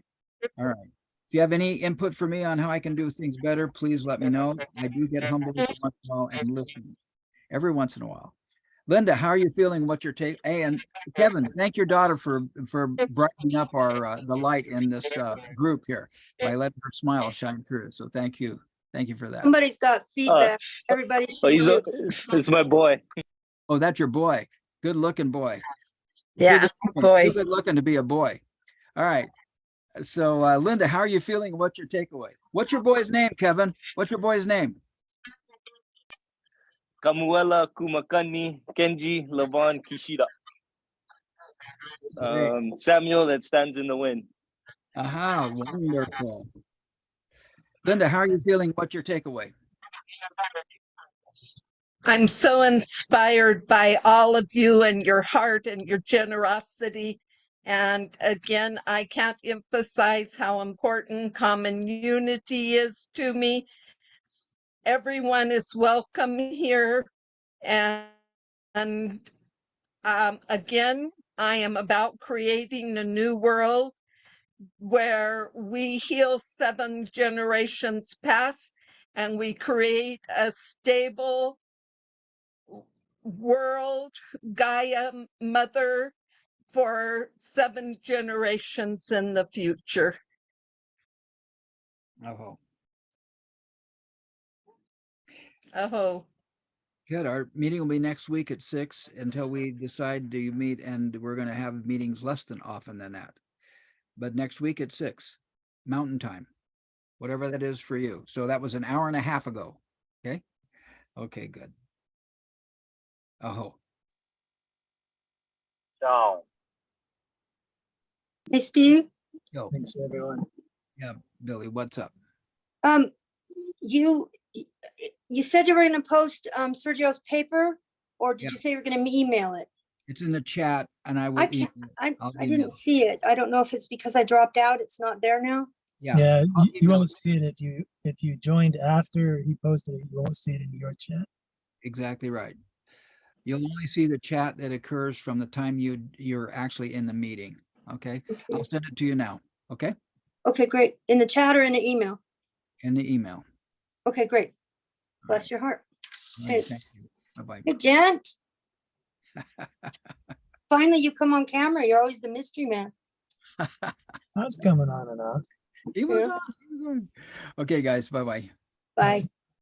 All right. If you have any input for me on how I can do things better, please let me know. I do get humbled every once in a while and listen every once in a while. Linda, how are you feeling? What's your take? Hey, and Kevin, thank your daughter for brightening up our the light in this group here by letting her smile shine through. So thank you for that. somebody's got feedback. Everybody should mute. It's my boy. Oh, that's your boy. Good looking boy. Yeah, Too good looking to be a boy. All right. So Linda, how are you feeling? What's your takeaway? What's your boy's name, Kevin? What's your boy's name? Kamuela Kumakani Kenji Lavon Kishida. Samuel that stands in the wind. Aha, wonderful. Linda, how are you feeling? What's your takeaway? I'm so inspired by all of you and your heart and your generosity. And again, I can't emphasize how important common unity is to me. Everyone is welcome here. And again, I am about creating a new world where we heal 7 generations past and we create a stable world, Gaia Mother, for 7 generations in the future. Oh. Oh. Good. Our meeting will be next week at 6 until we decide to meet, and we're going to have meetings less than often than that. But next week at 6 Mountain Time, whatever that is for you. So that was an hour and a half ago. Okay. Okay, good. Oh, So. Hey, Steve, yo, Thanks, everyone. yeah, Billy, what's up? you, you said you were gonna post, Sergio's paper, or did Yeah. you say you were gonna email it? It's in the chat and I will. I can't, email- I I'll email didn't it. see it. I don't know if it's because I dropped out. It's not there now. Yeah. Yeah, I'll you email won't it. see it if you joined after he posted it, you won't see it in your chat. Exactly right. You'll only see the chat that occurs from the time you're actually in the meeting. Okay. I'll Okay. send it to you now. Okay. Okay, great. In the chat or in the email? In the email. Okay, great. All right. Bless your heart. All right, thank Thanks. you. Bye-bye. Hey, gent. Finally, you come on camera. You're always the mystery man. That's coming on and off. He was Yeah. on. He was on. Okay, guys. Bye-bye. Bye.